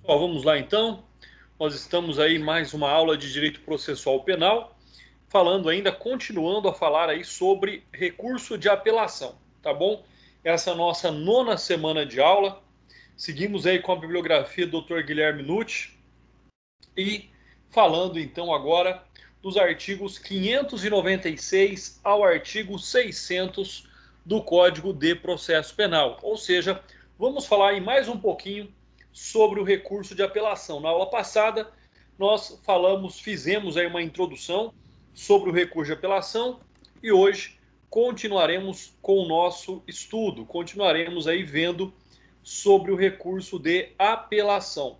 Bom, vamos lá então. Nós estamos aí em mais uma aula de Direito Processual Penal, falando ainda, continuando a falar aí sobre recurso de apelação, tá bom? Essa é a nossa 9ª semana de aula. Seguimos aí com a bibliografia do Dr. Guilherme Nucci e falando então agora dos artigos 596 ao artigo 600 do Código de Processo Penal. Ou seja, vamos falar aí mais um pouquinho sobre o recurso de apelação. Na aula passada, nós fizemos aí uma introdução sobre o recurso de apelação e hoje continuaremos com o nosso estudo, continuaremos aí vendo sobre o recurso de apelação.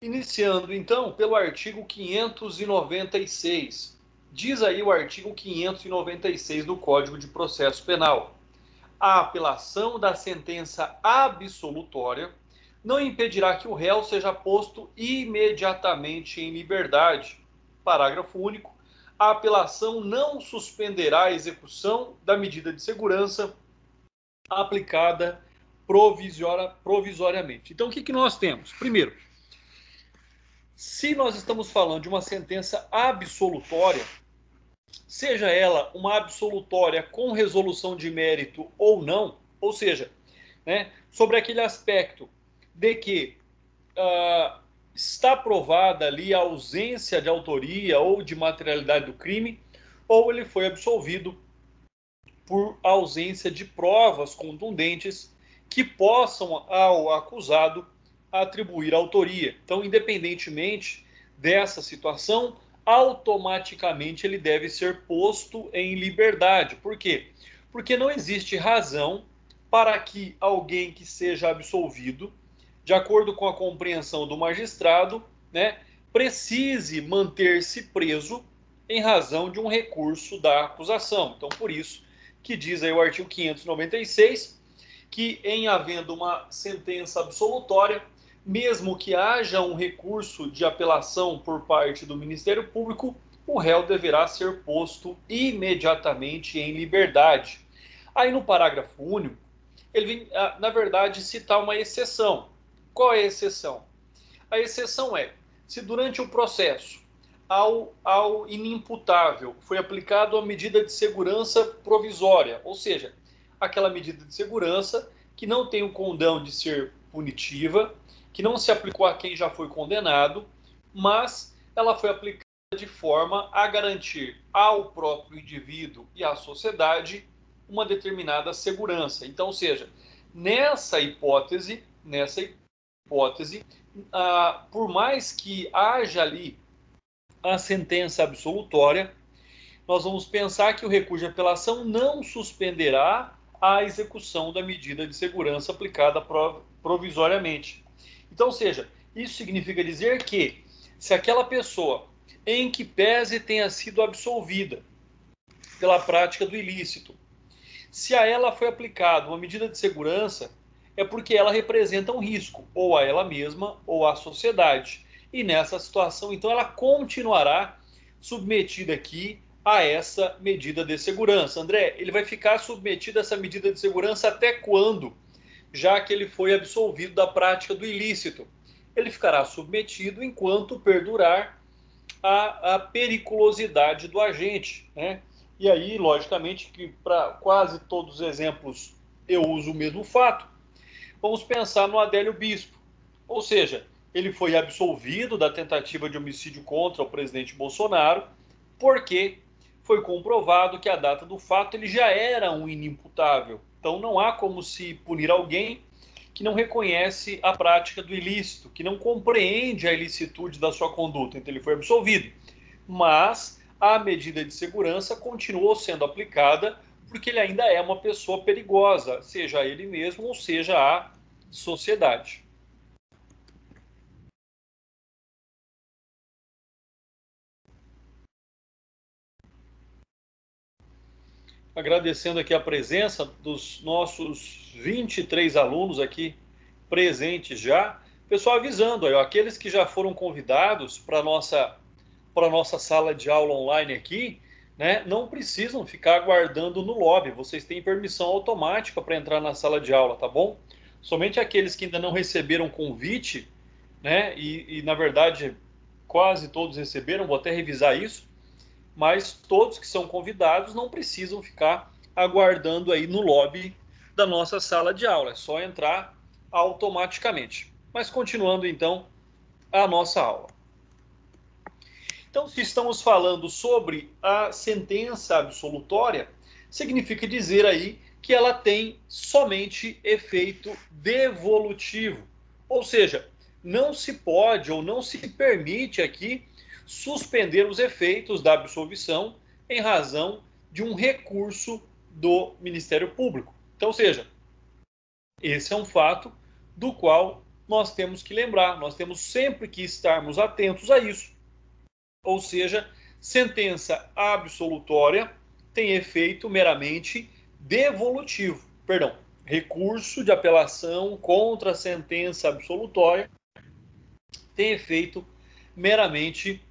Iniciando então pelo artigo 596. Diz aí o artigo 596 do Código de Processo Penal: a apelação da sentença absolutória não impedirá que o réu seja posto imediatamente em liberdade. Parágrafo único. A apelação não suspenderá a execução da medida de segurança aplicada provisoriamente. Então, o que nós temos? Primeiro, se nós estamos falando de uma sentença absolutória, seja ela uma absolutória com resolução de mérito ou não, ou seja, né, sobre aquele aspecto de que está provada ali a ausência de autoria ou de materialidade do crime, ou ele foi absolvido por ausência de provas contundentes que possam ao acusado atribuir autoria. Então, independentemente dessa situação, automaticamente ele deve ser posto em liberdade. Por quê? Porque não existe razão para que alguém que seja absolvido, de acordo com a compreensão do magistrado, né, precise manter-se preso em razão de um recurso da acusação. Então, por isso que diz aí o artigo 596, que em havendo uma sentença absolutória, mesmo que haja um recurso de apelação por parte do Ministério Público, o réu deverá ser posto imediatamente em liberdade. Aí no parágrafo único, ele vem, na verdade, citar uma exceção. Qual é a exceção? A exceção é, se durante o processo ao inimputável foi aplicado a medida de segurança provisória, ou seja, aquela medida de segurança que não tem o condão de ser punitiva, que não se aplicou a quem já foi condenado, mas ela foi aplicada de forma a garantir ao próprio indivíduo e à sociedade uma determinada segurança. Então, ou seja, nessa hipótese, por mais que haja ali a sentença absolutória, nós vamos pensar que o recurso de apelação não suspenderá a execução da medida de segurança aplicada provisoriamente. Então, ou seja, isso significa dizer que se aquela pessoa, em que pese tenha sido absolvida pela prática do ilícito, se a ela foi aplicada uma medida de segurança, é porque ela representa um risco, ou a ela mesma, ou à sociedade. E nessa situação, então, ela continuará submetida aqui a essa medida de segurança. André, ele vai ficar submetido a essa medida de segurança até quando? Já que ele foi absolvido da prática do ilícito. Ele ficará submetido enquanto perdurar a periculosidade do agente, né? E aí, logicamente, que para quase todos os exemplos eu uso o mesmo fato. Vamos pensar no Adélio Bispo. Ou seja, ele foi absolvido da tentativa de homicídio contra o presidente Bolsonaro, porque foi comprovado que a data do fato ele já era um inimputável. Então não há como se punir alguém que não reconhece a prática do ilícito, que não compreende a ilicitude da sua conduta. Então ele foi absolvido. Mas a medida de segurança continuou sendo aplicada porque ele ainda é uma pessoa perigosa, seja ele mesmo ou seja a sociedade. Agradecendo aqui a presença dos nossos 23 alunos aqui presentes já. Pessoal, avisando aí, ó, aqueles que já foram convidados para nossa sala de aula online aqui, né, não precisam ficar aguardando no lobby. Vocês têm permissão automática para entrar na sala de aula, tá bom? Somente aqueles que ainda não receberam convite, né, e na verdade quase todos receberam, vou até revisar isso, mas todos que são convidados não precisam ficar aguardando aí no lobby da nossa sala de aula, é só entrar automaticamente. Mas continuando então a nossa aula. Então, se estamos falando sobre a sentença absolutória, significa dizer aí que ela tem somente efeito devolutivo. Ou seja, não se pode ou não se permite aqui suspender os efeitos da absolvição em razão de um recurso do Ministério Público. Então, ou seja, esse é um fato do qual nós temos que lembrar, nós temos sempre que estarmos atentos a isso. Ou seja, sentença absolutória tem efeito meramente devolutivo. Perdão, recurso de apelação contra a sentença absolutória tem efeito meramente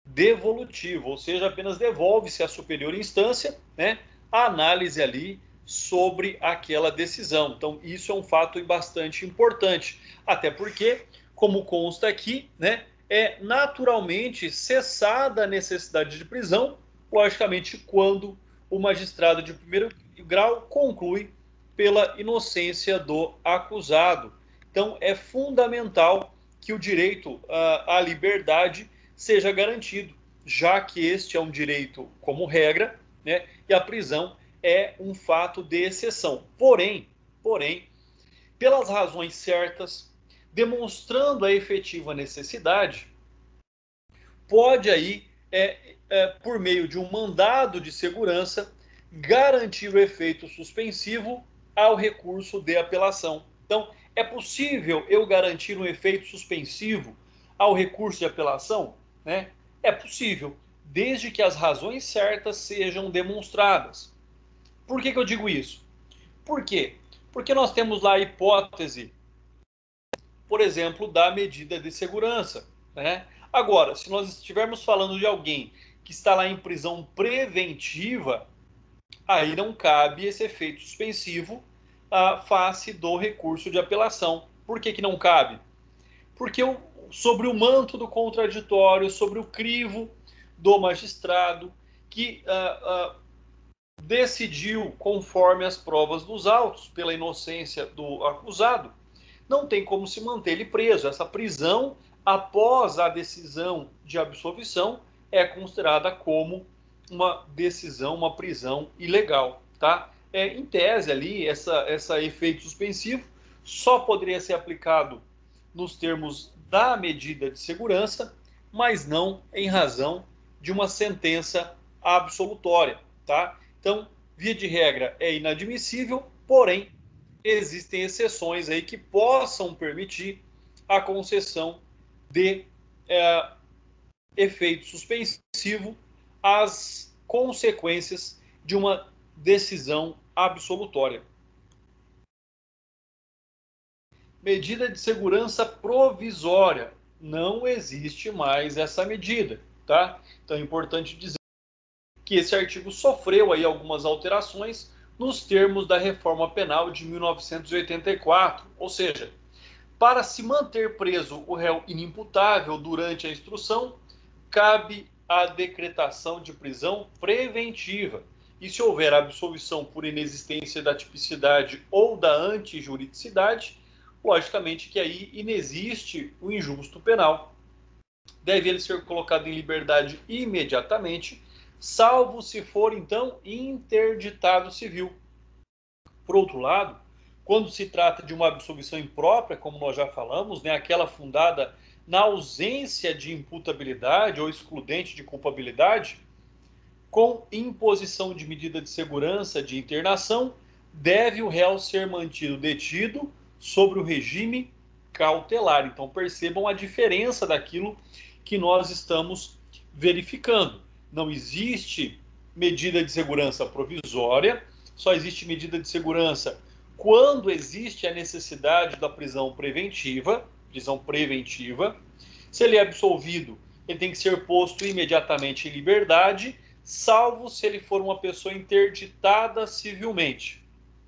devolutivo, ou seja, apenas devolve-se à superior instância, né, a análise ali sobre aquela decisão. Então, isso é um fato bastante importante, até porque, como consta aqui, né, é naturalmente cessada a necessidade de prisão, logicamente, quando o magistrado de primeiro grau conclui pela inocência do acusado. Então, é fundamental que o direito à liberdade seja garantido, já que este é um direito como regra, né, e a prisão é um fato de exceção. Porém, pelas razões certas, demonstrando a efetiva necessidade, pode aí, por meio de um mandado de segurança, garantir o efeito suspensivo ao recurso de apelação. Então, é possível eu garantir um efeito suspensivo ao recurso de apelação? Né? É possível, desde que as razões certas sejam demonstradas. Por que eu digo isso? Por quê? Porque nós temos lá a hipótese, por exemplo, da medida de segurança. Né? Agora, se nós estivermos falando de alguém que está lá em prisão preventiva, aí não cabe esse efeito suspensivo face do recurso de apelação. Por que não cabe? Porque sobre o manto do contraditório, sobre o crivo do magistrado que decidiu conforme as provas dos autos, pela inocência do acusado, não tem como se manter ele preso. Essa prisão, após a decisão de absolvição, é considerada como uma decisão, uma prisão ilegal, tá? Em tese ali, essa efeito suspensivo só poderia ser aplicado nos termos da medida de segurança, mas não em razão de uma sentença absolutória, tá? Então, via de regra, é inadmissível, porém, existem exceções aí que possam permitir a concessão de efeito suspensivo às consequências de uma decisão absolutória. Medida de segurança provisória. Não existe mais essa medida, tá? Então é importante dizer que esse artigo sofreu aí algumas alterações nos termos da reforma penal de 1984, ou seja, para se manter preso o réu inimputável durante a instrução, cabe a decretação de prisão preventiva. E se houver absolvição por inexistência da tipicidade ou da antijuridicidade, logicamente que aí inexiste o injusto penal. Deve ele ser colocado em liberdade imediatamente, salvo se for, então, interditado civil. Por outro lado, quando se trata de uma absolvição imprópria, como nós já falamos, né, aquela fundada na ausência de imputabilidade ou excludente de culpabilidade, com imposição de medida de segurança de internação, deve o réu ser mantido detido sobre o regime cautelar. Então percebam a diferença daquilo que nós estamos verificando. Não existe medida de segurança provisória, só existe medida de segurança quando existe a necessidade da prisão preventiva, se ele é absolvido, ele tem que ser posto imediatamente em liberdade, salvo se ele for uma pessoa interditada civilmente.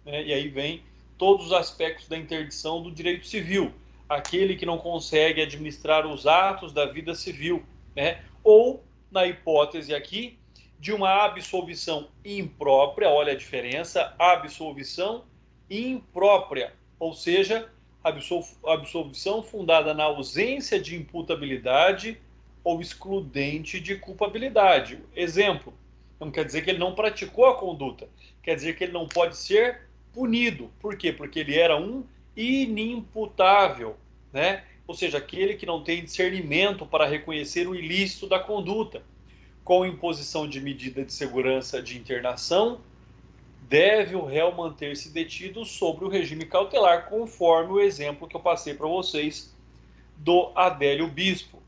E aí vem todos os aspectos da interdição do direito civil. Aquele que não consegue administrar os atos da vida civil, ou, na hipótese aqui, de uma absolvição imprópria, olha a diferença, absolvição imprópria, ou seja, absolvição fundada na ausência de imputabilidade ou excludente de culpabilidade. Exemplo, não quer dizer que ele não praticou a conduta, quer dizer que ele não pode ser punido. Por quê? Porque ele era um inimputável, ou seja, aquele que não tem discernimento para reconhecer o ilícito da conduta. Com imposição de medida de segurança de internação, deve o réu manter-se detido sobre o regime cautelar, conforme o exemplo que eu passei para vocês do Adélio Bispo.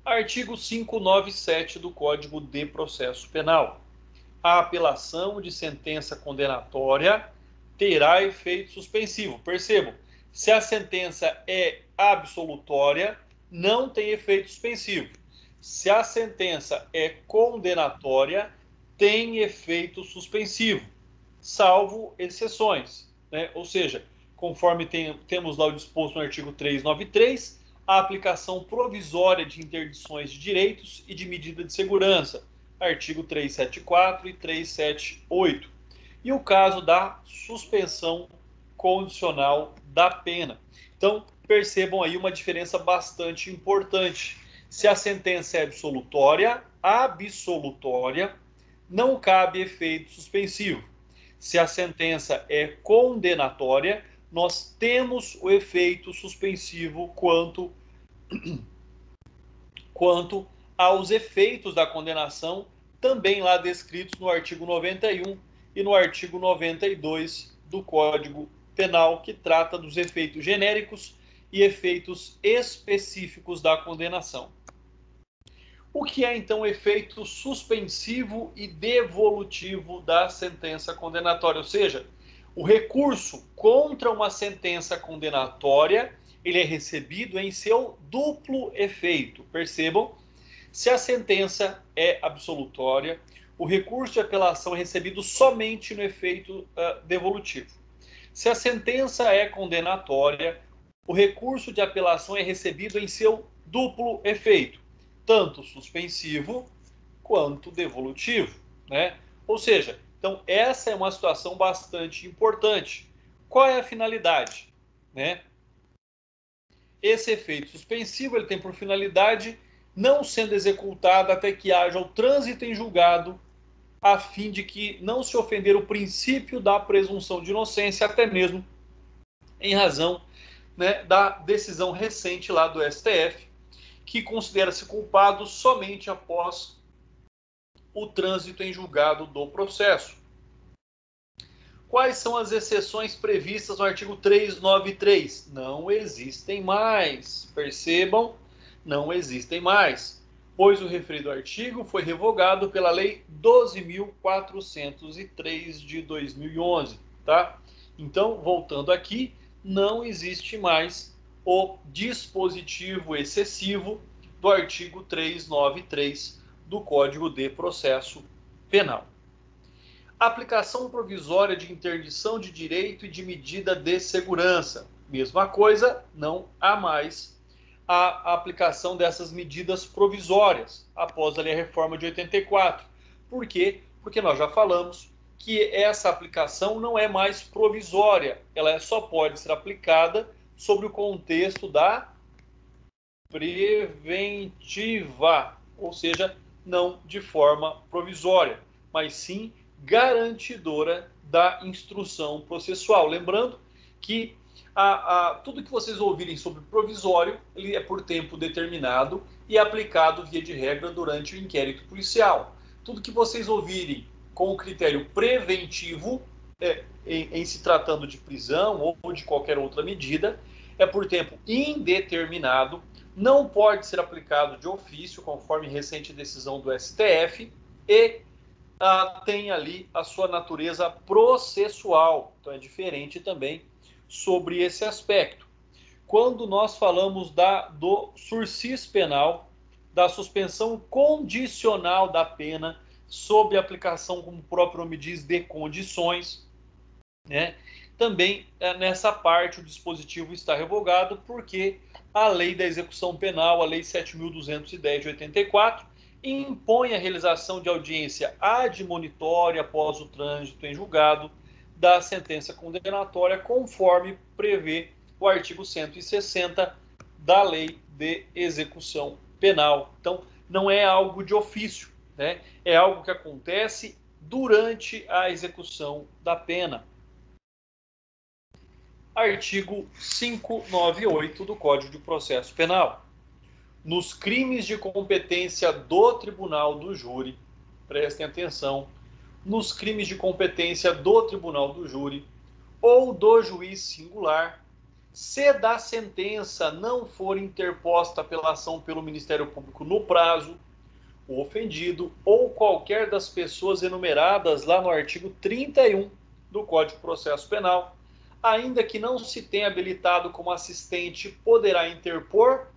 Artigo 597 do Código de Processo Penal. A apelação de sentença condenatória terá efeito suspensivo. Percebam, se a sentença é absolutória, não tem efeito suspensivo. Se a sentença é condenatória, tem efeito suspensivo, salvo exceções, Ou seja, conforme temos lá o disposto no artigo 393, a aplicação provisória de interdições de direitos e de medida de segurança, artigo 374 e 378. E o caso da suspensão condicional da pena. Então, percebam aí uma diferença bastante importante. Se a sentença é absolutória, não cabe efeito suspensivo. Se a sentença é condenatória, nós temos o efeito suspensivo quanto aos efeitos da condenação, também lá descritos no artigo 91 e no artigo 92 do Código Penal, que trata dos efeitos genéricos e efeitos específicos da condenação. O que é, então, o efeito suspensivo e devolutivo da sentença condenatória? Ou seja, o recurso contra uma sentença condenatória, ele é recebido em seu duplo efeito. Percebam, se a sentença é absolutória, o recurso de apelação é recebido somente no efeito devolutivo. Se a sentença é condenatória, o recurso de apelação é recebido em seu duplo efeito, tanto suspensivo quanto devolutivo, Ou seja, então essa é uma situação bastante importante. Qual é a finalidade, Esse efeito suspensivo ele tem por finalidade não sendo executado até que haja o trânsito em julgado, a fim de que não se ofender o princípio da presunção de inocência, até mesmo em razão da decisão recente lá do STF, que considera-se culpado somente após o trânsito em julgado do processo. Quais são as exceções previstas no artigo 393? Não existem mais. Percebam, não existem mais, pois o referido artigo foi revogado pela Lei 12.403 de 2011, Então, voltando aqui, não existe mais o dispositivo excessivo do artigo 393 do Código de Processo Penal. Aplicação provisória de interdição de direito e de medida de segurança. Mesma coisa, não há mais a aplicação dessas medidas provisórias após ali a reforma de 84. Por quê? Porque nós já falamos que essa aplicação não é mais provisória, ela só pode ser aplicada sobre o contexto da preventiva, ou seja, não de forma provisória, mas sim garantidora da instrução processual. Lembrando que tudo que vocês ouvirem sobre provisório, ele é por tempo determinado e é aplicado via de regra durante o inquérito policial. Tudo que vocês ouvirem com o critério preventivo, em se tratando de prisão ou de qualquer outra medida, é por tempo indeterminado, não pode ser aplicado de ofício, conforme recente decisão do STF, e tem ali a sua natureza processual. Então é diferente também sobre esse aspecto. Quando nós falamos do sursis penal, da suspensão condicional da pena, sob aplicação, como o próprio nome diz, de condições, né? Também nessa parte o dispositivo está revogado porque a lei da execução penal, a lei 7.210 de 84, impõe a realização de audiência admonitória após o trânsito em julgado da sentença condenatória, conforme prevê o artigo 160 da lei de execução penal. Então, não é algo de ofício, né? É algo que acontece durante a execução da pena. Artigo 598 do Código de Processo Penal. Nos crimes de competência do tribunal do júri, prestem atenção, nos crimes de competência do tribunal do júri ou do juiz singular, se da sentença não for interposta apelação pelo Ministério Público no prazo, o ofendido ou qualquer das pessoas enumeradas lá no artigo 31 do Código de Processo Penal, ainda que não se tenha habilitado como assistente, poderá interpor,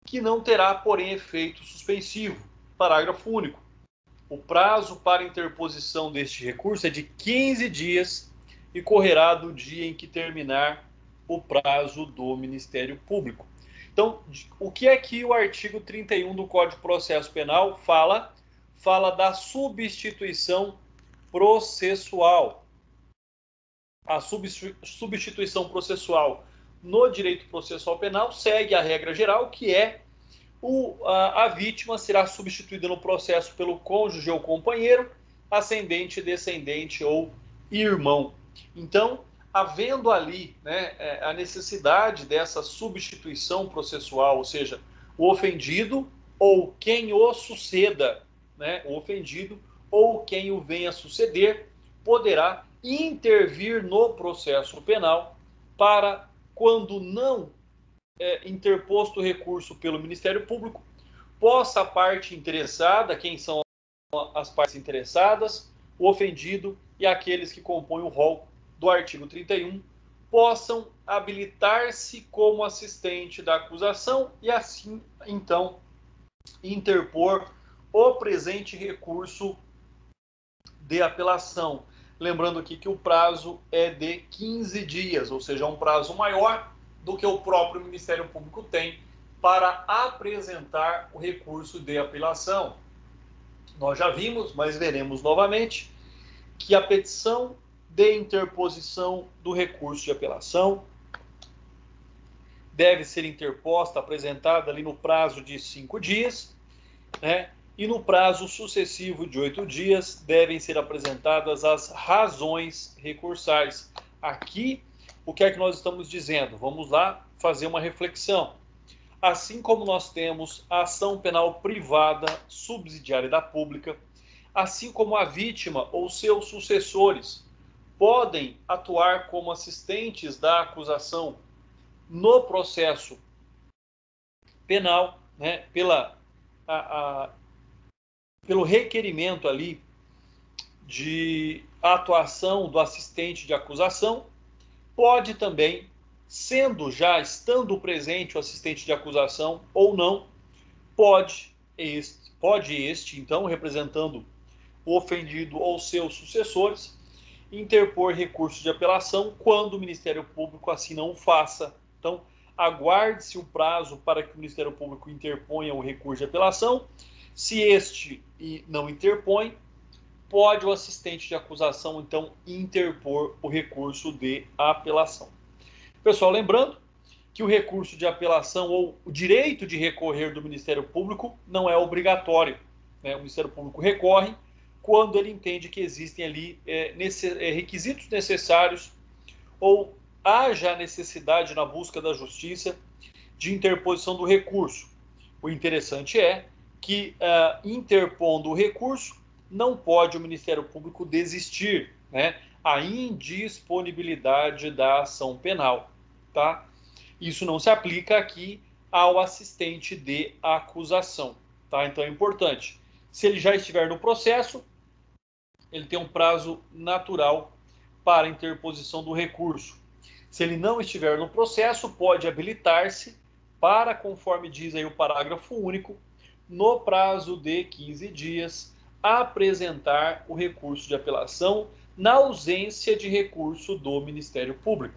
que não terá, porém, efeito suspensivo. Parágrafo único. O prazo para interposição deste recurso é de 15 dias e correrá do dia em que terminar o prazo do Ministério Público. Então, o que é que o artigo 31 do Código de Processo Penal fala? Fala da substituição processual. A substituição processual no direito processual penal segue a regra geral, que é a vítima será substituída no processo pelo cônjuge ou companheiro, ascendente, descendente ou irmão. Então, havendo ali, né, a necessidade dessa substituição processual, ou seja, o ofendido ou quem o suceda, né, o ofendido ou quem o venha suceder, poderá intervir no processo penal para, quando não interposto o recurso pelo Ministério Público, possa a parte interessada, quem são as partes interessadas, o ofendido e aqueles que compõem o rol do artigo 31, possam habilitar-se como assistente da acusação e assim, então, interpor o presente recurso de apelação. Lembrando aqui que o prazo é de 15 dias, ou seja, um prazo maior do que o próprio Ministério Público tem para apresentar o recurso de apelação. Nós já vimos, mas veremos novamente, que a petição de interposição do recurso de apelação deve ser interposta, apresentada ali no prazo de 5 dias, né? E no prazo sucessivo de 8 dias devem ser apresentadas as razões recursais. Aqui, o que é que nós estamos dizendo? Vamos lá fazer uma reflexão. Assim como nós temos a ação penal privada subsidiária da pública, assim como a vítima ou seus sucessores podem atuar como assistentes da acusação no processo penal, né, pelo requerimento ali de atuação do assistente de acusação, pode também, estando presente o assistente de acusação ou não, pode este, então, representando o ofendido ou seus sucessores, interpor recurso de apelação quando o Ministério Público assim não o faça. Então, aguarde-se o prazo para que o Ministério Público interponha o recurso de apelação. Se este não interpõe, pode o assistente de acusação, então, interpor o recurso de apelação. Pessoal, lembrando que o recurso de apelação ou o direito de recorrer do Ministério Público não é obrigatório, né? O Ministério Público recorre quando ele entende que existem ali requisitos necessários ou haja necessidade na busca da justiça de interposição do recurso. O interessante é que, interpondo o recurso, não pode o Ministério Público desistir, né? A indisponibilidade da ação penal, tá? Isso não se aplica aqui ao assistente de acusação, tá? Então é importante. Se ele já estiver no processo, ele tem um prazo natural para interposição do recurso. Se ele não estiver no processo, pode habilitar-se para, conforme diz aí o parágrafo único, no prazo de 15 dias, apresentar o recurso de apelação na ausência de recurso do Ministério Público.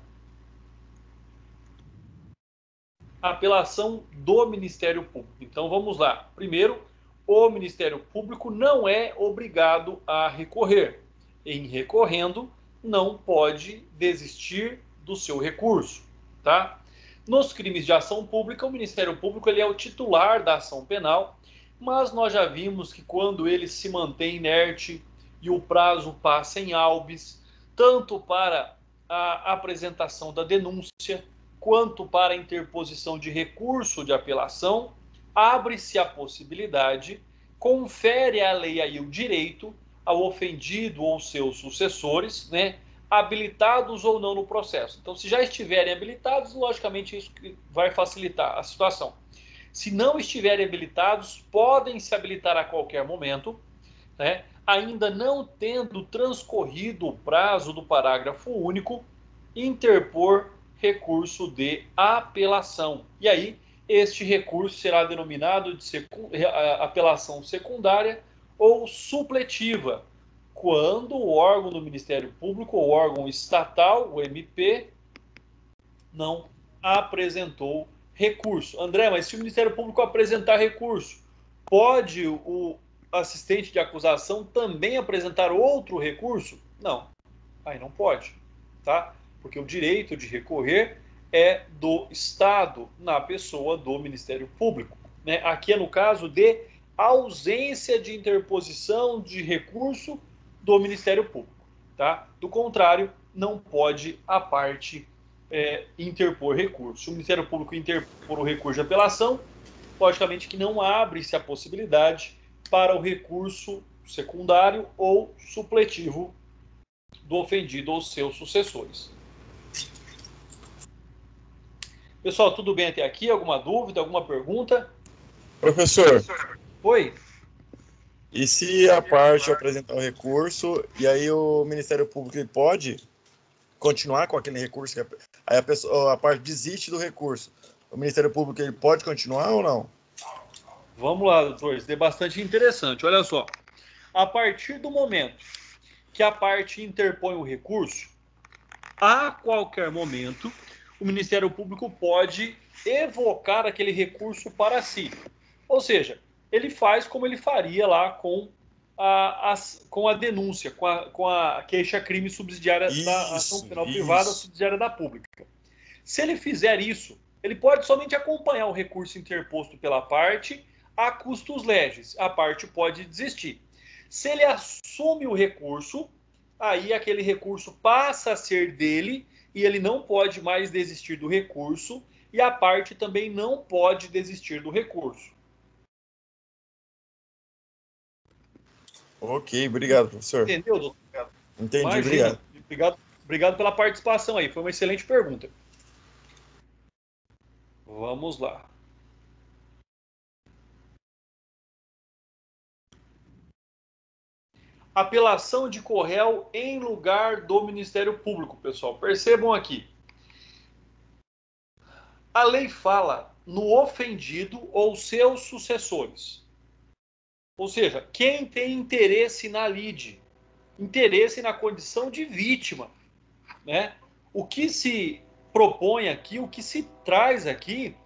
Apelação do Ministério Público. Então vamos lá. Primeiro, o Ministério Público não é obrigado a recorrer. Em recorrendo, não pode desistir do seu recurso, tá? Nos crimes de ação pública, o Ministério Público ele é o titular da ação penal, mas nós já vimos que quando ele se mantém inerte e o prazo passa em albis, tanto para a apresentação da denúncia, quanto para a interposição de recurso de apelação, abre-se a possibilidade, confere à lei aí o direito ao ofendido ou seus sucessores, né, habilitados ou não no processo. Então, se já estiverem habilitados, logicamente isso vai facilitar a situação. Se não estiverem habilitados, podem se habilitar a qualquer momento, né, ainda não tendo transcorrido o prazo do parágrafo único, interpor recurso de apelação. E aí, este recurso será denominado de apelação secundária ou supletiva, quando o órgão do Ministério Público ou órgão estatal, o MP, não apresentou recurso. André, mas se o Ministério Público apresentar recurso, pode o assistente de acusação também apresentar outro recurso? Não, aí não pode, tá? Porque o direito de recorrer é do Estado na pessoa do Ministério Público, né? Aqui é no caso de ausência de interposição de recurso do Ministério Público, tá? Do contrário, não pode a parte interpor recurso. Se o Ministério Público interpor o recurso de apelação, logicamente que não abre-se a possibilidade para o recurso secundário ou supletivo do ofendido ou seus sucessores. Pessoal, tudo bem até aqui? Alguma dúvida, alguma pergunta? Professor, Oi? e se a parte apresentar o recurso e aí o Ministério Público ele pode continuar com aquele recurso, aí a parte desiste do recurso, o Ministério Público ele pode continuar ou não? Vamos lá, doutor, isso é bastante interessante. Olha só, a partir do momento que a parte interpõe o recurso, a qualquer momento, o Ministério Público pode evocar aquele recurso para si. Ou seja, ele faz como ele faria lá com a denúncia, com a queixa-crime subsidiária da ação penal privada subsidiária da pública. Se ele fizer isso, ele pode somente acompanhar o recurso interposto pela parte a custos legis. A parte pode desistir. Se ele assume o recurso, aí aquele recurso passa a ser dele e ele não pode mais desistir do recurso e a parte também não pode desistir do recurso. Ok, obrigado, professor. Entendeu, doutor? Entendi, Imagina. Obrigado pela participação aí, foi uma excelente pergunta. Vamos lá. Apelação de Corréu em lugar do Ministério Público, pessoal. Percebam aqui. A lei fala no ofendido ou seus sucessores. Ou seja, quem tem interesse na lide, interesse na condição de vítima, né? O que se propõe aqui, o que se traz aqui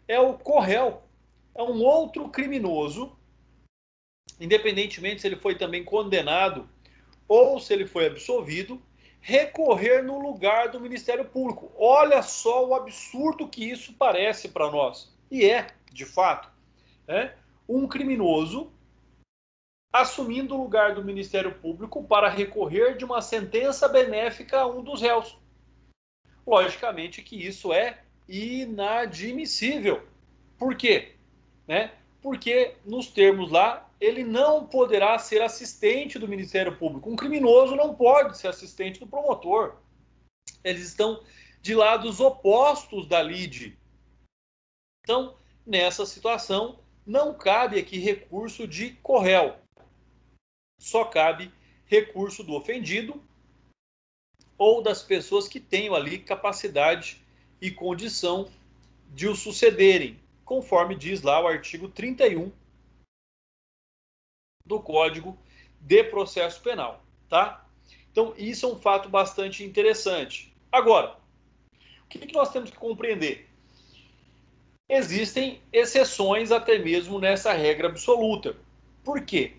é o corréu. É um outro criminoso, independentemente se ele foi também condenado ou se ele foi absolvido, recorrer no lugar do Ministério Público. Olha só o absurdo que isso parece para nós. E é, de fato, um criminoso assumindo o lugar do Ministério Público para recorrer de uma sentença benéfica a um dos réus. Logicamente que isso é inadmissível. Por quê? Porque, nos termos lá, ele não poderá ser assistente do Ministério Público. Um criminoso não pode ser assistente do promotor. Eles estão de lados opostos da lide. Então, nessa situação, não cabe aqui recurso de corréu. Só cabe recurso do ofendido ou das pessoas que tenham ali capacidade e condição de o sucederem, conforme diz lá o artigo 31 do Código de Processo Penal, tá? Então, isso é um fato bastante interessante. Agora, o que nós temos que compreender? Existem exceções até mesmo nessa regra absoluta. Por quê?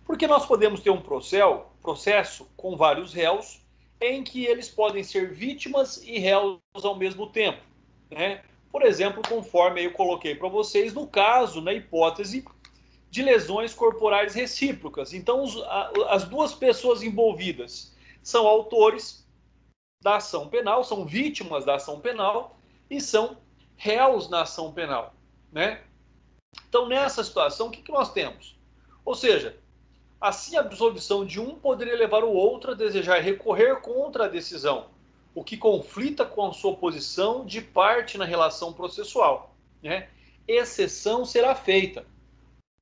Porque nós podemos ter um processo com vários réus em que eles podem ser vítimas e réus ao mesmo tempo, né? Por exemplo, conforme eu coloquei para vocês, no caso, na hipótese de lesões corporais recíprocas. Então, as duas pessoas envolvidas são autores da ação penal, são vítimas da ação penal e são réus na ação penal, né? Então, nessa situação, o que nós temos? Ou seja, assim a absolvição de um poderia levar o outro a desejar recorrer contra a decisão, o que conflita com a sua posição de parte na relação processual, né? Exceção será feita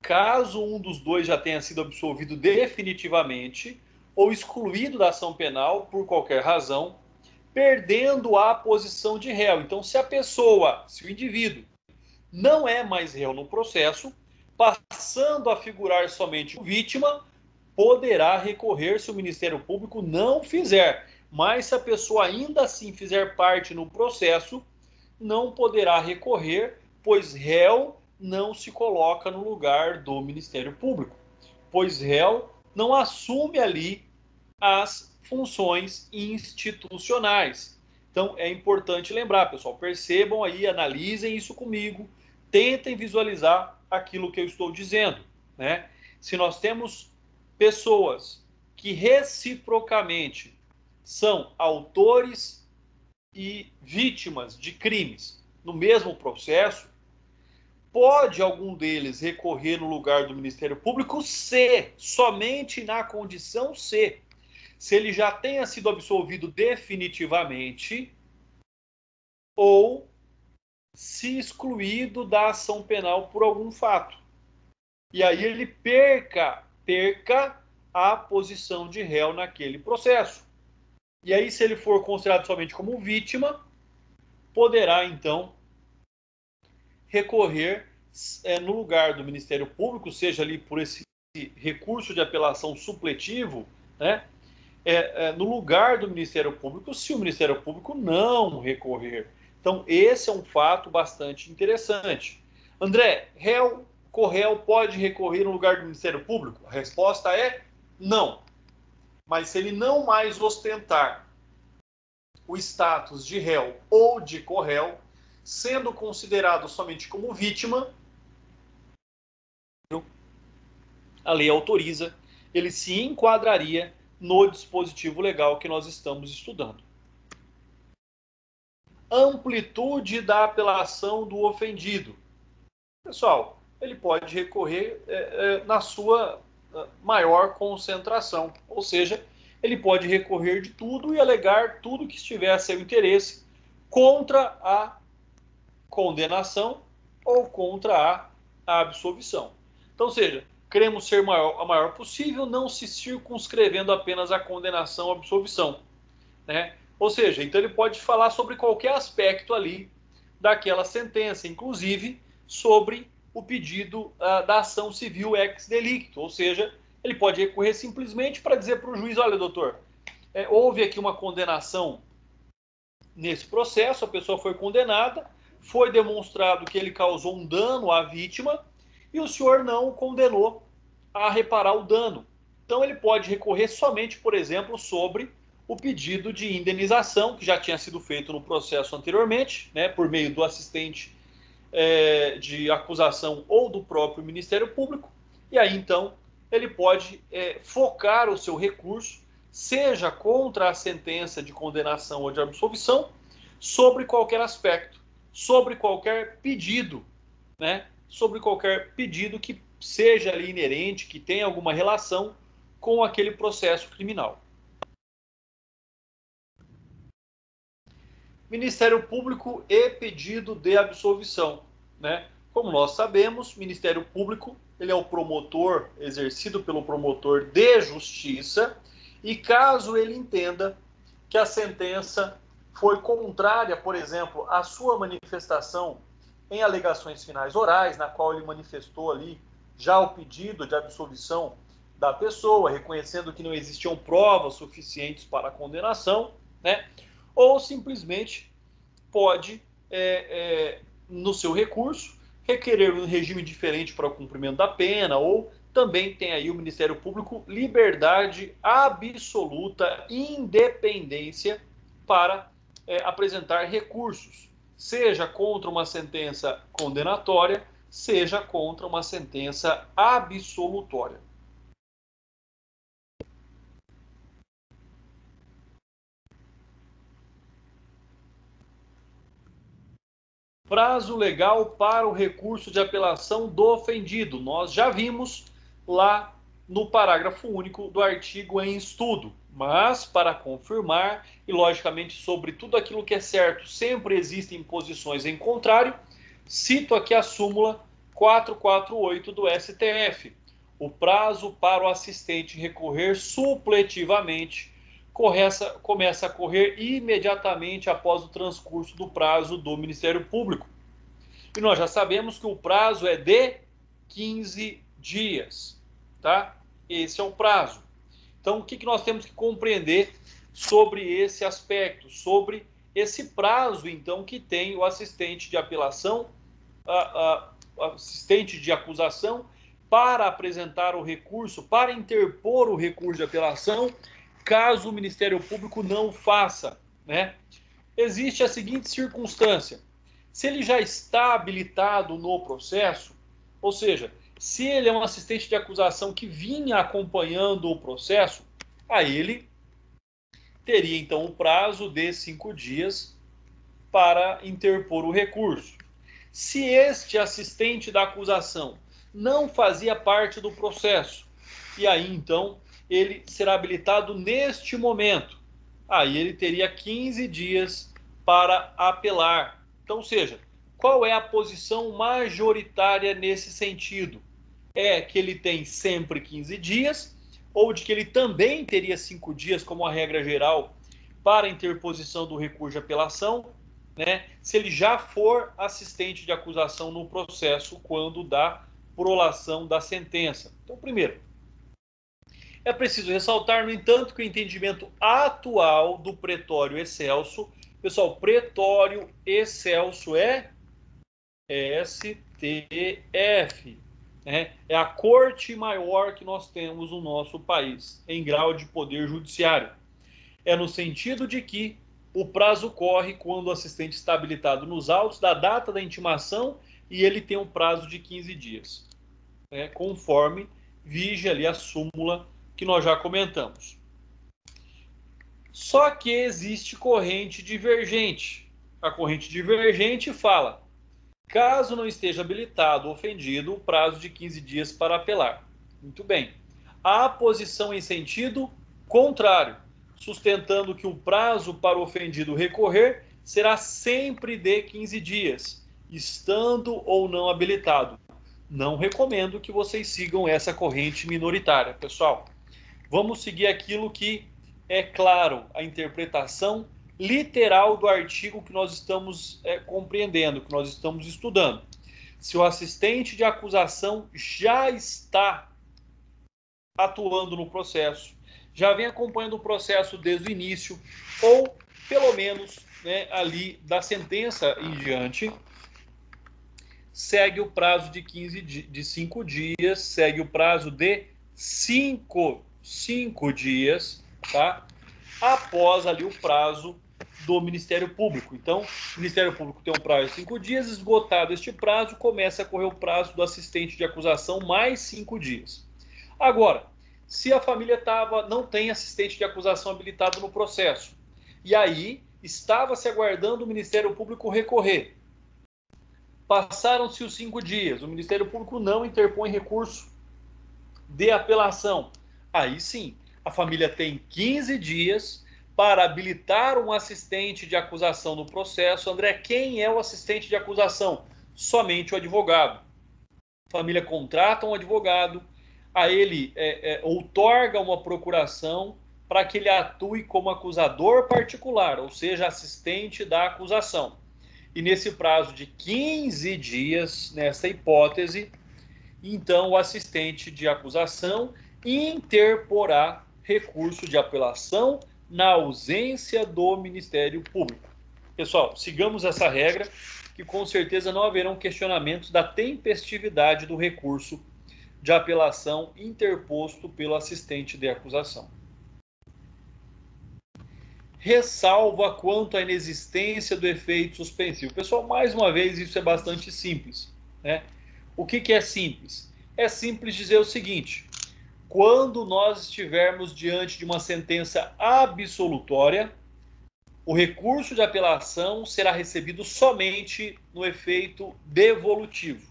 caso um dos dois já tenha sido absolvido definitivamente ou excluído da ação penal por qualquer razão, perdendo a posição de réu. Então, se a pessoa, se o indivíduo não é mais réu no processo, passando a figurar somente vítima, poderá recorrer se o Ministério Público não fizer. Mas se a pessoa ainda assim fizer parte no processo, não poderá recorrer, pois réu não se coloca no lugar do Ministério Público, pois réu não assume ali as funções institucionais. Então é importante lembrar, pessoal, percebam aí, analisem isso comigo, tentem visualizar aquilo que eu estou dizendo, né? Se nós temos pessoas que reciprocamente são autores e vítimas de crimes no mesmo processo, pode algum deles recorrer no lugar do Ministério Público se, somente na condição se ele já tenha sido absolvido definitivamente ou se excluído da ação penal por algum fato. E aí ele perca a posição de réu naquele processo. E aí, se ele for considerado somente como vítima, poderá então recorrer no lugar do Ministério Público, seja ali por esse recurso de apelação supletivo, né? No lugar do Ministério Público, se o Ministério Público não recorrer. Então, esse é um fato bastante interessante. André, corréu pode recorrer no lugar do Ministério Público? A resposta é não. Mas se ele não mais ostentar o status de réu ou de corréu, sendo considerado somente como vítima, a lei autoriza, ele se enquadraria no dispositivo legal que nós estamos estudando. Amplitude da apelação do ofendido. Pessoal, ele pode recorrer na sua maior concentração, ou seja, ele pode recorrer de tudo e alegar tudo que estiver a seu interesse contra a condenação ou contra a absolvição. Então, ou seja, queremos ser a maior possível, não se circunscrevendo apenas a condenação ou absolvição, né? Ou seja, então ele pode falar sobre qualquer aspecto ali daquela sentença, inclusive sobre o pedido da ação civil ex delicto, ou seja, ele pode recorrer simplesmente para dizer para o juiz, olha, doutor, houve aqui uma condenação nesse processo, a pessoa foi condenada, foi demonstrado que ele causou um dano à vítima e o senhor não o condenou a reparar o dano. Então ele pode recorrer somente, por exemplo, sobre o pedido de indenização que já tinha sido feito no processo anteriormente, né, por meio do assistente de acusação ou do próprio Ministério Público, e aí então ele pode focar o seu recurso, seja contra a sentença de condenação ou de absolvição, sobre qualquer aspecto, sobre qualquer pedido, né? Sobre qualquer pedido que seja ali inerente, que tenha alguma relação com aquele processo criminal. Ministério Público e pedido de absolvição, né? Como nós sabemos, o Ministério Público ele é o promotor, exercido pelo promotor de justiça, e caso ele entenda que a sentença foi contrária, por exemplo, à sua manifestação em alegações finais orais, na qual ele manifestou ali já o pedido de absolvição da pessoa, reconhecendo que não existiam provas suficientes para a condenação, né? Ou simplesmente pode, no seu recurso, requerer um regime diferente para o cumprimento da pena, ou também tem aí o Ministério Público liberdade absoluta, independência para apresentar recursos, seja contra uma sentença condenatória, seja contra uma sentença absolutória. Prazo legal para o recurso de apelação do ofendido. Nós já vimos lá no parágrafo único do artigo em estudo. Mas, para confirmar, e logicamente sobre tudo aquilo que é certo, sempre existem posições em contrário, cito aqui a súmula 448 do STF. O prazo para o assistente recorrer supletivamente começa a correr imediatamente após o transcurso do prazo do Ministério Público. E nós já sabemos que o prazo é de 15 dias, tá? Esse é o prazo. Então, o que nós temos que compreender sobre esse aspecto, sobre esse prazo, então, que tem o assistente de apelação, assistente de acusação, para apresentar o recurso, para interpor o recurso de apelação, caso o Ministério Público não faça, né? Existe a seguinte circunstância: se ele já está habilitado no processo, ou seja, se ele é um assistente de acusação que vinha acompanhando o processo, aí ele teria então o prazo de 5 dias para interpor o recurso. Se este assistente da acusação não fazia parte do processo, e aí então ele será habilitado neste momento. Aí ele teria 15 dias para apelar. Então, ou seja, qual é a posição majoritária nesse sentido? É que ele tem sempre 15 dias, ou de que ele também teria 5 dias, como a regra geral, para interposição do recurso de apelação, né? Se ele já for assistente de acusação no processo quando da prolação da sentença. Então, primeiro, é preciso ressaltar, no entanto, que o entendimento atual do pretório excelso, pessoal, pretório excelso é STF, né? É a corte maior que nós temos no nosso país, em grau de poder judiciário. É no sentido de que o prazo corre quando o assistente está habilitado nos autos da data da intimação e ele tem um prazo de 15 dias, né? Conforme vige ali a súmula que nós já comentamos. Só que existe corrente divergente. A corrente divergente fala: caso não esteja habilitado o ofendido, o prazo de 15 dias para apelar. Muito bem. Há posição em sentido contrário, sustentando que o prazo para o ofendido recorrer será sempre de 15 dias, estando ou não habilitado. Não recomendo que vocês sigam essa corrente minoritária, pessoal. Vamos seguir aquilo que é claro, a interpretação literal do artigo que nós estamos compreendendo, que nós estamos estudando. Se o assistente de acusação já está atuando no processo, já vem acompanhando o processo desde o início, ou pelo menos, né, ali da sentença em diante, segue o prazo de 5 dias, segue o prazo de 5 dias, tá? Após ali o prazo do Ministério Público. Então, o Ministério Público tem um prazo de 5 dias, esgotado este prazo, começa a correr o prazo do assistente de acusação mais 5 dias. Agora, se a família não tem assistente de acusação habilitado no processo, e aí estava se aguardando o Ministério Público recorrer, passaram-se os 5 dias, o Ministério Público não interpõe recurso de apelação. Aí sim, a família tem 15 dias para habilitar um assistente de acusação no processo. André, quem é o assistente de acusação? somente o advogado. A família contrata um advogado, a ele outorga uma procuração para que ele atue como acusador particular, ou seja, assistente da acusação. E nesse prazo de 15 dias, nessa hipótese, então o assistente de acusação interporá recurso de apelação na ausência do Ministério Público. Pessoal, sigamos essa regra, que com certeza não haverão questionamentos da tempestividade do recurso de apelação interposto pelo assistente de acusação. Ressalva quanto à inexistência do efeito suspensivo. Pessoal, mais uma vez, isso é bastante simples, né? O que é simples? É simples dizer o seguinte: quando nós estivermos diante de uma sentença absolutória, o recurso de apelação será recebido somente no efeito devolutivo.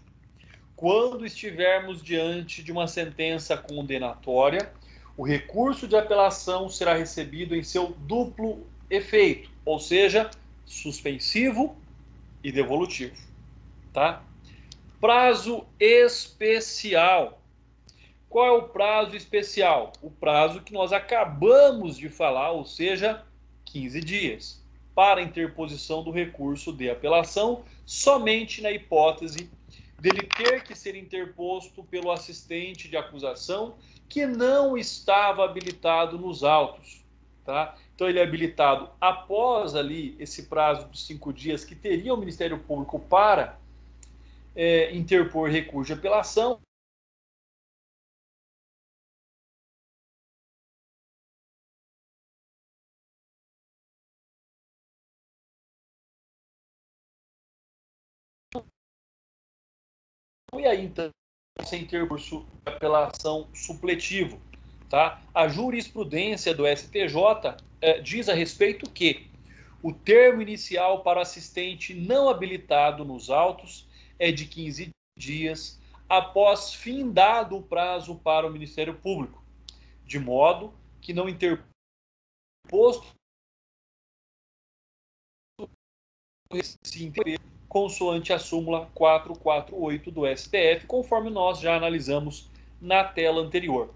Quando estivermos diante de uma sentença condenatória, o recurso de apelação será recebido em seu duplo efeito, ou seja, suspensivo e devolutivo, tá? Prazo especial. Qual é o prazo especial? O prazo que nós acabamos de falar, ou seja, 15 dias, para interposição do recurso de apelação, somente na hipótese dele ter que ser interposto pelo assistente de acusação que não estava habilitado nos autos, tá? Então ele é habilitado após ali esse prazo de 5 dias que teria o Ministério Público para interpor recurso de apelação. E aí, então, sem ter curso de apelação supletivo, tá? A jurisprudência do STJ diz a respeito que o termo inicial para assistente não habilitado nos autos é de 15 dias após findado o prazo para o Ministério Público, de modo que não interposto consoante a súmula 448 do STF, conforme nós já analisamos na tela anterior.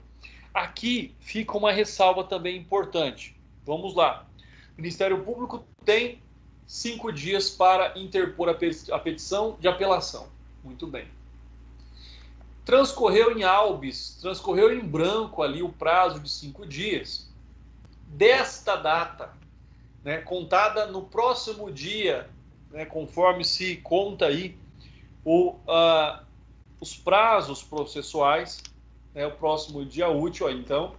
Aqui fica uma ressalva também importante. Vamos lá. O Ministério Público tem 5 dias para interpor a petição de apelação. Muito bem. Transcorreu em albis, transcorreu em branco ali o prazo de 5 dias. Desta data, né, contada no próximo dia, né, conforme se conta aí os prazos processuais, né, o próximo dia útil, aí, então,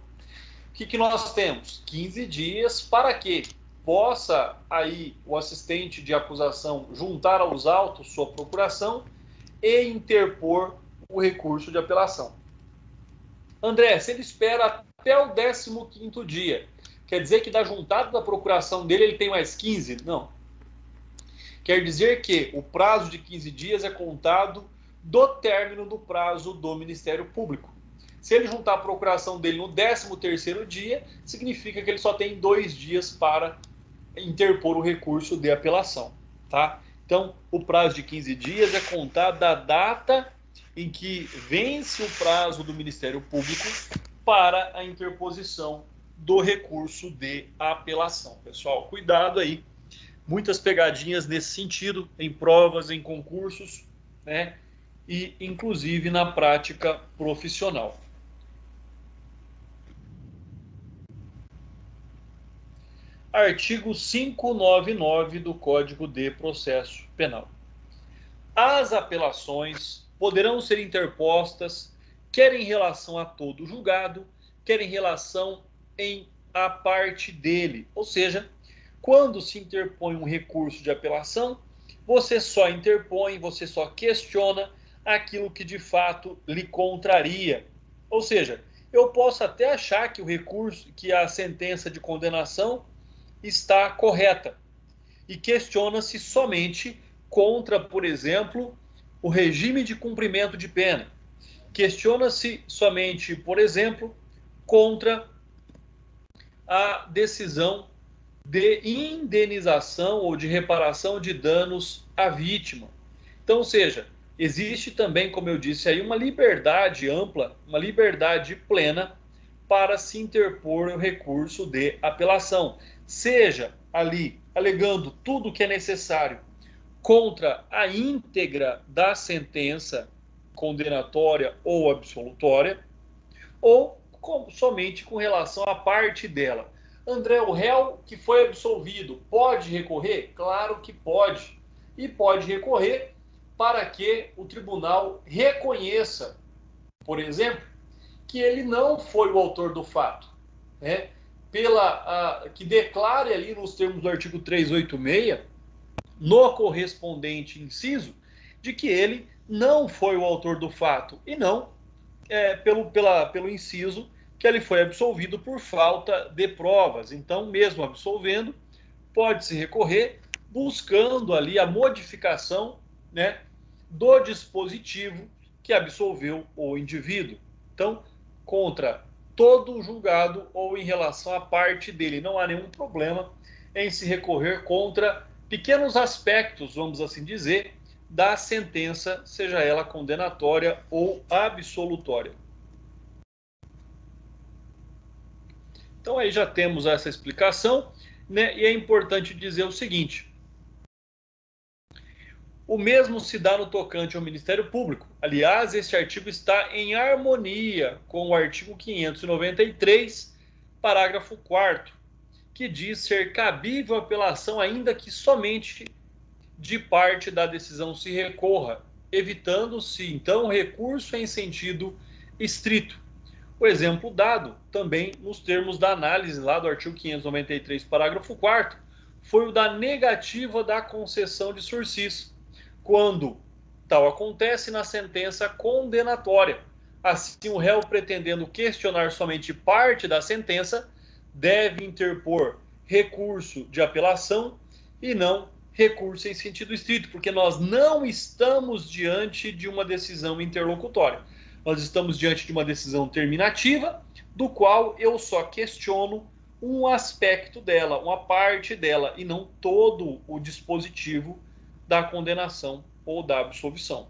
o que nós temos? 15 dias para que possa aí o assistente de acusação juntar aos autos sua procuração e interpor o recurso de apelação. André, se ele espera até o 15º dia, quer dizer que da juntada da procuração dele ele tem mais 15? Não. Quer dizer que o prazo de 15 dias é contado do término do prazo do Ministério Público. Se ele juntar a procuração dele no 13º dia, significa que ele só tem 2 dias para interpor o recurso de apelação, tá? Então, o prazo de 15 dias é contado da data em que vence o prazo do Ministério Público para a interposição do recurso de apelação. Pessoal, cuidado aí. Muitas pegadinhas nesse sentido, em provas, em concursos, né? E inclusive na prática profissional. Artigo 599 do Código de Processo Penal. As apelações poderão ser interpostas quer em relação a todo julgado, quer em relação à parte dele. Ou seja, quando se interpõe um recurso de apelação, você só interpõe, você só questiona aquilo que de fato lhe contraria. Ou seja, eu posso até achar que o recurso, que a sentença de condenação está correta e questiona-se somente contra, por exemplo, o regime de cumprimento de pena. Questiona-se somente, por exemplo, contra a decisão de indenização ou de reparação de danos à vítima. Então, ou seja, existe também, como eu disse aí, uma liberdade ampla, uma liberdade plena para se interpor o recurso de apelação, seja ali alegando tudo o que é necessário contra a íntegra da sentença condenatória ou absolutória, ou somente com relação à parte dela. André, o réu que foi absolvido pode recorrer? Claro que pode. E pode recorrer para que o tribunal reconheça, por exemplo, que ele não foi o autor do fato, né? Que declare ali nos termos do artigo 386, no correspondente inciso, de que ele não foi o autor do fato e não pelo inciso que ele foi absolvido por falta de provas. Então, mesmo absolvendo, pode-se recorrer buscando ali a modificação, né, do dispositivo que absolveu o indivíduo. Então, contra todo julgado ou em relação à parte dele, não há nenhum problema em se recorrer contra pequenos aspectos, vamos assim dizer, da sentença, seja ela condenatória ou absolutória. Então aí já temos essa explicação, né? E é importante dizer o seguinte: o mesmo se dá no tocante ao Ministério Público. Aliás, este artigo está em harmonia com o artigo 593, parágrafo 4º, que diz ser cabível a apelação ainda que somente de parte da decisão se recorra, evitando-se, então, recurso em sentido estrito. O exemplo dado, também nos termos da análise lá do artigo 593, parágrafo 4º, foi o da negativa da concessão de sursis, quando tal acontece na sentença condenatória. Assim, o réu, pretendendo questionar somente parte da sentença, deve interpor recurso de apelação e não recurso em sentido estrito, porque nós não estamos diante de uma decisão interlocutória. Nós estamos diante de uma decisão terminativa, do qual eu só questiono um aspecto dela, uma parte dela, e não todo o dispositivo da condenação ou da absolvição.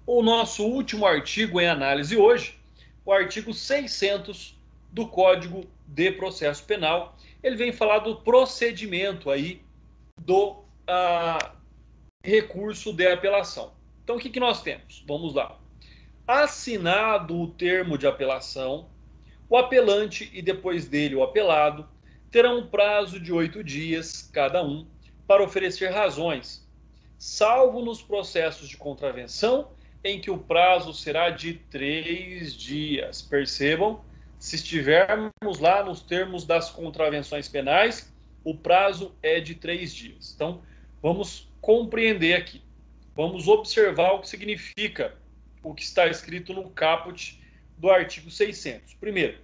O nosso último artigo em análise hoje, o artigo 600 do Código de Processo Penal, ele vem falar do procedimento aí do recurso de apelação. Então, o que nós temos? Vamos lá. Assinado o termo de apelação, o apelante e depois dele o apelado terão um prazo de 8 dias, cada um, para oferecer razões, salvo nos processos de contravenção, em que o prazo será de 3 dias. Percebam, se estivermos lá nos termos das contravenções penais, o prazo é de 3 dias. Então, vamos compreender aqui. Vamos observar o que significa o que está escrito no caput do artigo 600. Primeiro,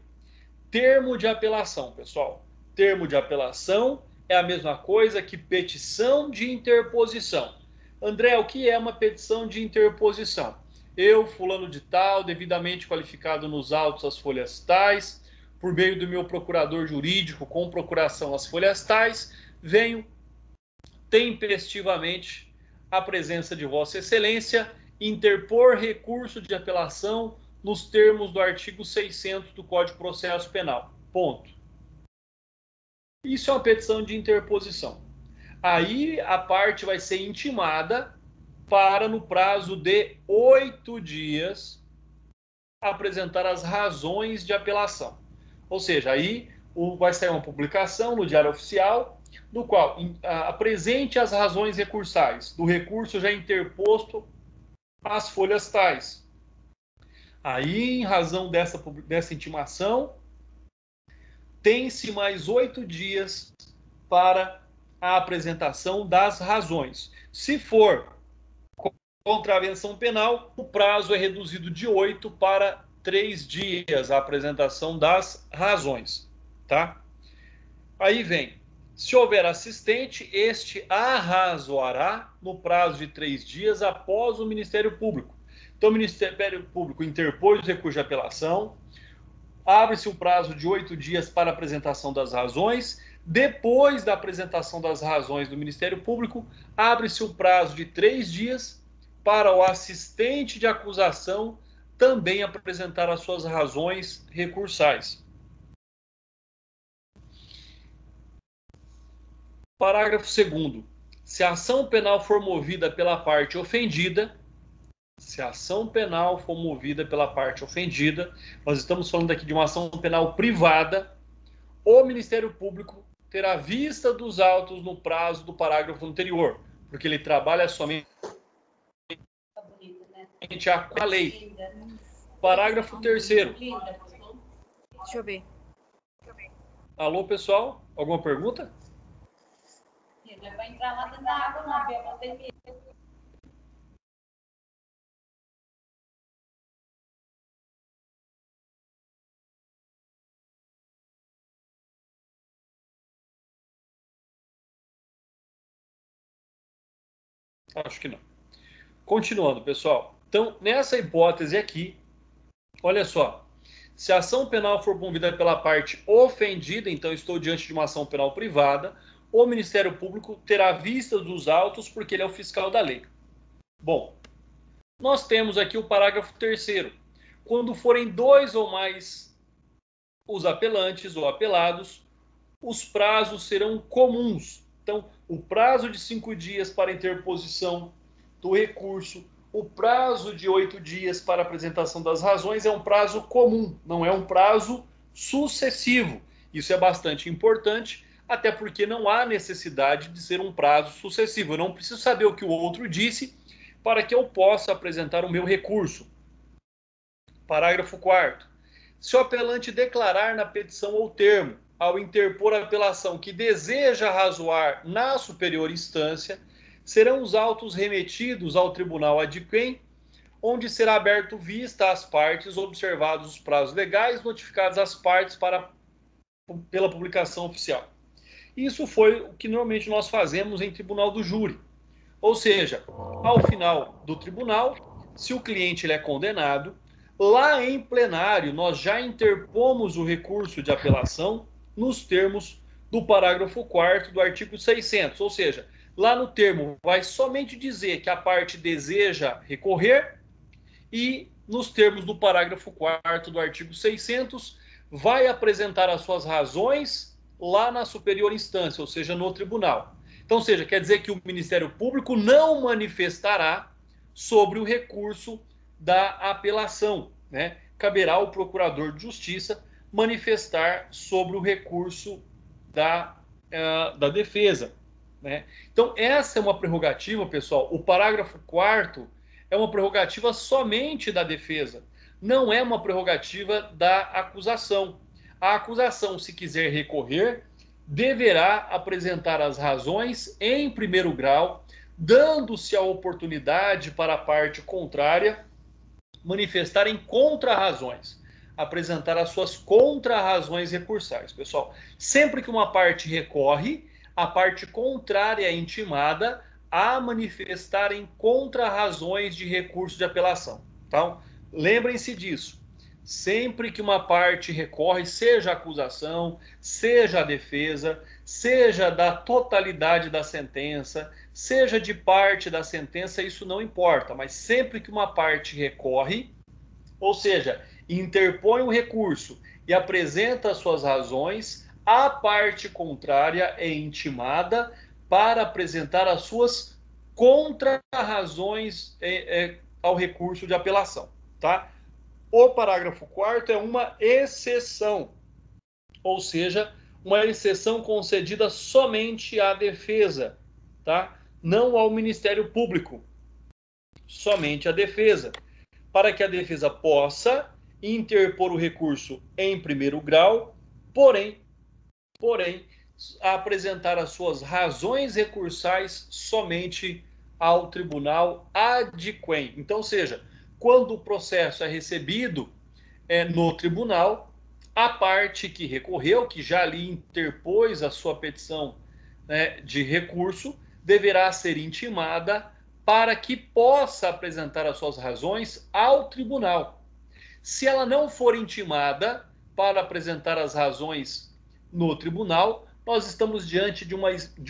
termo de apelação, pessoal. Termo de apelação é a mesma coisa que petição de interposição. André, o que é uma petição de interposição? Eu, fulano de tal, devidamente qualificado nos autos às folhas tais, por meio do meu procurador jurídico, com procuração às folhas tais, venho tempestivamente à presença de Vossa Excelência, interpor recurso de apelação nos termos do artigo 600 do Código de Processo Penal. Ponto. Isso é uma petição de interposição. Aí a parte vai ser intimada para, no prazo de 8 dias, apresentar as razões de apelação. Ou seja, aí vai sair uma publicação no Diário Oficial, no qual apresente as razões recursais do recurso já interposto às folhas tais. Aí, em razão dessa intimação, tem-se mais 8 dias para a apresentação das razões. Se for contravenção penal, o prazo é reduzido de 8 para 3 dias a apresentação das razões, tá? Aí vem, se houver assistente, este arrazoará no prazo de 3 dias após o Ministério Público. Então, o Ministério Público interpôs o recurso de apelação, abre-se o prazo de 8 dias para apresentação das razões, Depois da apresentação das razões do Ministério Público, abre-se o prazo de 3 dias para o assistente de acusação também apresentar as suas razões recursais. Parágrafo 2º. Se a ação penal for movida pela parte ofendida, nós estamos falando aqui de uma ação penal privada, o Ministério Público terá vista dos autos no prazo do parágrafo anterior, porque ele trabalha somente a lei. Parágrafo 3º. Deixa eu ver. Alô, pessoal? Alguma pergunta? Vai entrar lá dentro da água, não, Bia, vou ter medo. Acho que não. Continuando, pessoal. Então, nessa hipótese aqui, olha só. Se a ação penal for movida pela parte ofendida, então estou diante de uma ação penal privada, o Ministério Público terá vista dos autos porque ele é o fiscal da lei. Bom, nós temos aqui o parágrafo 3º. Quando forem 2 ou mais os apelantes ou apelados, os prazos serão comuns. Então, o prazo de 5 dias para interposição do recurso, o prazo de 8 dias para apresentação das razões é um prazo comum, não é um prazo sucessivo. Isso é bastante importante, até porque não há necessidade de ser um prazo sucessivo. Eu não preciso saber o que o outro disse para que eu possa apresentar o meu recurso. Parágrafo 4º. Se o apelante declarar na petição ou termo, ao interpor a apelação que deseja razoar na superior instância, serão os autos remetidos ao tribunal adquém, onde será aberto vista às partes, observados os prazos legais, notificadas as partes pela publicação oficial. Isso foi o que normalmente nós fazemos em tribunal do júri. Ou seja, ao final do tribunal, se o cliente ele é condenado, lá em plenário nós já interpomos o recurso de apelação nos termos do parágrafo 4º do artigo 600. Ou seja, lá no termo vai somente dizer que a parte deseja recorrer e nos termos do parágrafo 4º do artigo 600 vai apresentar as suas razões lá na superior instância, ou seja, no tribunal. Então, quer dizer que o Ministério Público não manifestará sobre o recurso da apelação, né? Caberá ao Procurador de Justiça manifestar sobre o recurso da defesa, né? Então, essa é uma prerrogativa, pessoal. O parágrafo 4º é uma prerrogativa somente da defesa, não é uma prerrogativa da acusação. A acusação, se quiser recorrer, deverá apresentar as razões em primeiro grau, dando-se a oportunidade para a parte contrária manifestarem contrarrazões, apresentar as suas contrarrazões recursais. Pessoal, sempre que uma parte recorre, a parte contrária é intimada a manifestarem contrarrazões de recurso de apelação. Então, lembrem-se disso. Sempre que uma parte recorre, seja a acusação, seja a defesa, seja da totalidade da sentença, seja de parte da sentença, isso não importa, mas sempre que uma parte recorre, ou seja, interpõe um recurso e apresenta as suas razões, a parte contrária é intimada para apresentar as suas contrarrazões ao recurso de apelação, tá? O parágrafo 4º é uma exceção, ou seja, uma exceção concedida somente à defesa, tá? Não ao Ministério Público, somente à defesa, para que a defesa possa interpor o recurso em primeiro grau, porém, apresentar as suas razões recursais somente ao tribunal adquém. Então, quando o processo é recebido no tribunal, a parte que recorreu, que já ali interpôs a sua petição, né, de recurso, deverá ser intimada para que possa apresentar as suas razões ao tribunal. Se ela não for intimada para apresentar as razões no tribunal, nós estamos diante de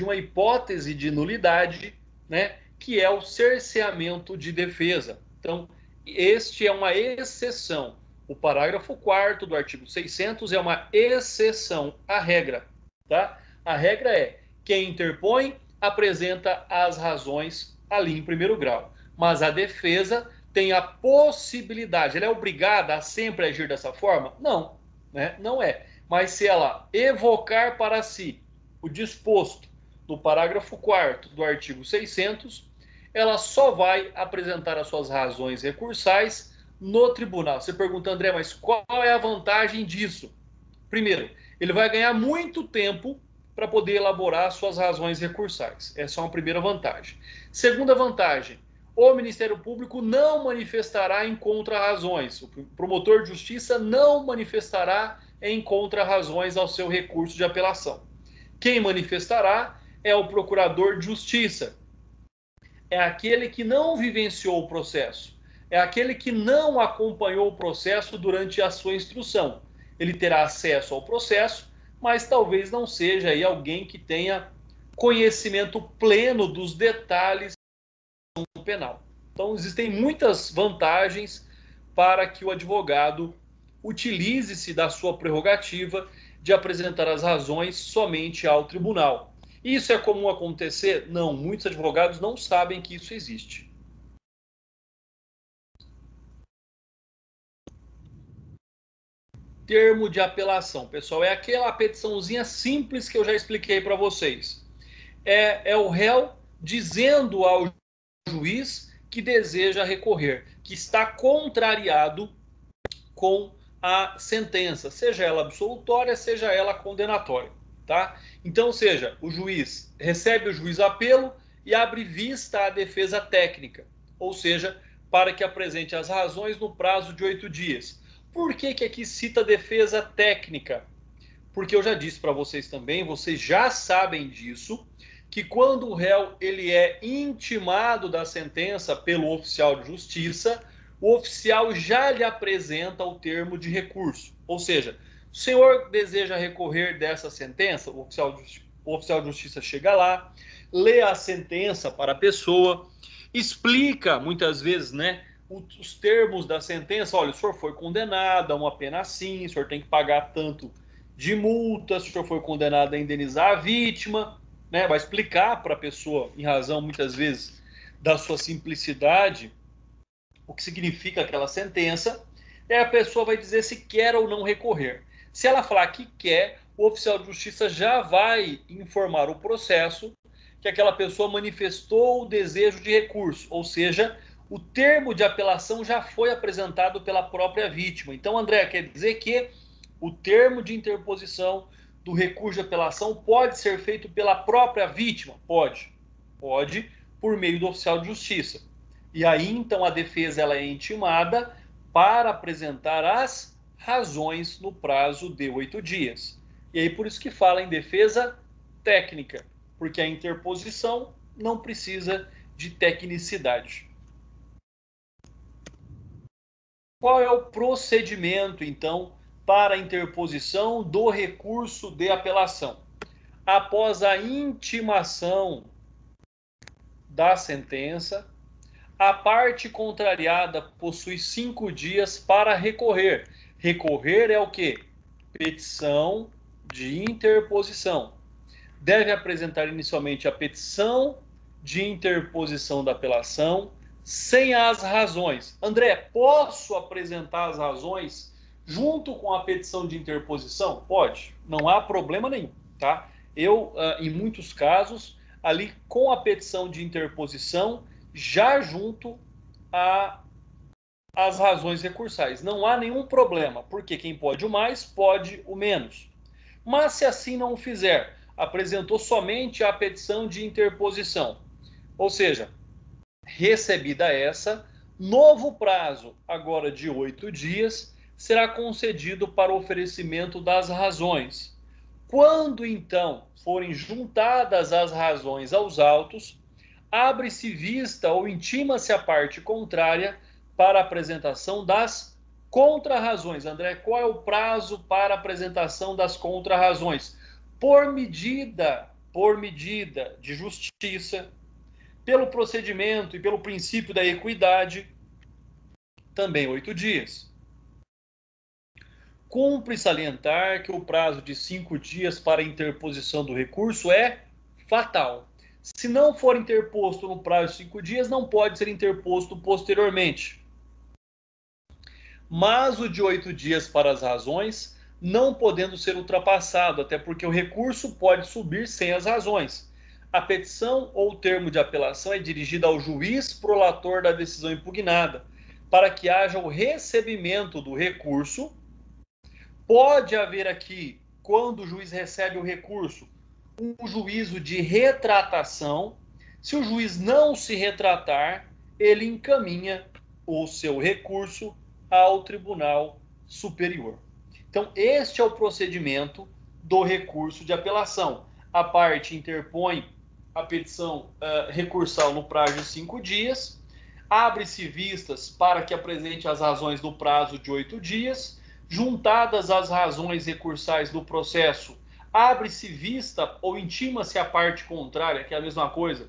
uma hipótese de nulidade, né, que é o cerceamento de defesa. Então, este é uma exceção. O parágrafo 4º do artigo 600 é uma exceção à regra. Tá? A regra é: quem interpõe apresenta as razões ali em primeiro grau. Mas a defesa tem a possibilidade, ela é obrigada a sempre agir dessa forma? Não, né? Não é. Mas se ela evocar para si o disposto no parágrafo 4º do artigo 600, ela só vai apresentar as suas razões recursais no tribunal. Você pergunta, André, mas qual é a vantagem disso? Primeiro, ele vai ganhar muito tempo para poder elaborar suas razões recursais. Essa é uma primeira vantagem. Segunda vantagem, o Ministério Público não manifestará em contra-razões. O promotor de justiça não manifestará em contra-razões ao seu recurso de apelação. Quem manifestará é o procurador de justiça. É aquele que não vivenciou o processo. É aquele que não acompanhou o processo durante a sua instrução. Ele terá acesso ao processo, mas talvez não seja aí alguém que tenha conhecimento pleno dos detalhes do penal. Então, existem muitas vantagens para que o advogado utilize-se da sua prerrogativa de apresentar as razões somente ao tribunal. Isso é comum acontecer? Não, muitos advogados não sabem que isso existe. Termo de apelação, pessoal, é aquela petiçãozinha simples que eu já expliquei para vocês. É o réu dizendo ao juiz que deseja recorrer, que está contrariado com a sentença, seja ela absolutória, seja ela condenatória, tá? Então, seja, o juiz recebe o juiz apelo e abre vista à defesa técnica, ou seja, para que apresente as razões no prazo de 8 dias. Por que aqui cita defesa técnica? Porque eu já disse para vocês também, vocês já sabem disso, que quando o réu ele é intimado da sentença pelo oficial de justiça, o oficial já lhe apresenta o termo de recurso. Ou seja, o senhor deseja recorrer dessa sentença, o oficial de justiça chega lá, lê a sentença para a pessoa, explica muitas vezes, né, os termos da sentença. Olha, o senhor foi condenado a uma pena assim, o senhor tem que pagar tanto de multa, se o senhor foi condenado a indenizar a vítima, né? Vai explicar para a pessoa, em razão muitas vezes da sua simplicidade, o que significa aquela sentença, e a pessoa vai dizer se quer ou não recorrer. Se ela falar que quer, o oficial de justiça já vai informar o processo que aquela pessoa manifestou o desejo de recurso, ou seja, o termo de apelação já foi apresentado pela própria vítima. Então, André, quer dizer que o termo de interposição do recurso de apelação pode ser feito pela própria vítima? Pode. Pode, por meio do oficial de justiça. E aí, então, a defesa ela é intimada para apresentar as razões no prazo de 8 dias. E aí, por isso que fala em defesa técnica, porque a interposição não precisa de tecnicidade. Qual é o procedimento, então, para a interposição do recurso de apelação? Após a intimação da sentença, a parte contrariada possui 5 dias para recorrer. Recorrer é o quê? Petição de interposição. Deve apresentar inicialmente a petição de interposição da apelação, sem as razões. André, posso apresentar as razões junto com a petição de interposição? Pode, não há problema nenhum, tá? Eu, em muitos casos, ali com a petição de interposição, já junto às razões recursais. Não há nenhum problema, porque quem pode o mais, pode o menos. Mas se assim não o fizer, apresentou somente a petição de interposição, ou seja, recebida essa, novo prazo, agora de 8 dias, será concedido para o oferecimento das razões. Quando, então, forem juntadas as razões aos autos, abre-se vista ou intima-se a parte contrária para a apresentação das contrarrazões. André, qual é o prazo para a apresentação das contrarrazões? por medida de justiça, pelo procedimento e pelo princípio da equidade, também 8 dias. Cumpre salientar que o prazo de 5 dias para interposição do recurso é fatal. Se não for interposto no prazo de 5 dias, não pode ser interposto posteriormente. Mas o de 8 dias para as razões, não podendo ser ultrapassado, até porque o recurso pode subir sem as razões. A petição ou termo de apelação é dirigida ao juiz prolator da decisão impugnada, para que haja o recebimento do recurso. Pode haver aqui, quando o juiz recebe o recurso, um juízo de retratação. Se o juiz não se retratar, ele encaminha o seu recurso ao Tribunal Superior. Então, este é o procedimento do recurso de apelação. A parte interpõe a petição recursal no prazo de 5 dias, abre-se vistas para que apresente as razões no prazo de 8 dias, juntadas as razões recursais do processo, abre-se vista ou intima-se a parte contrária, que é a mesma coisa,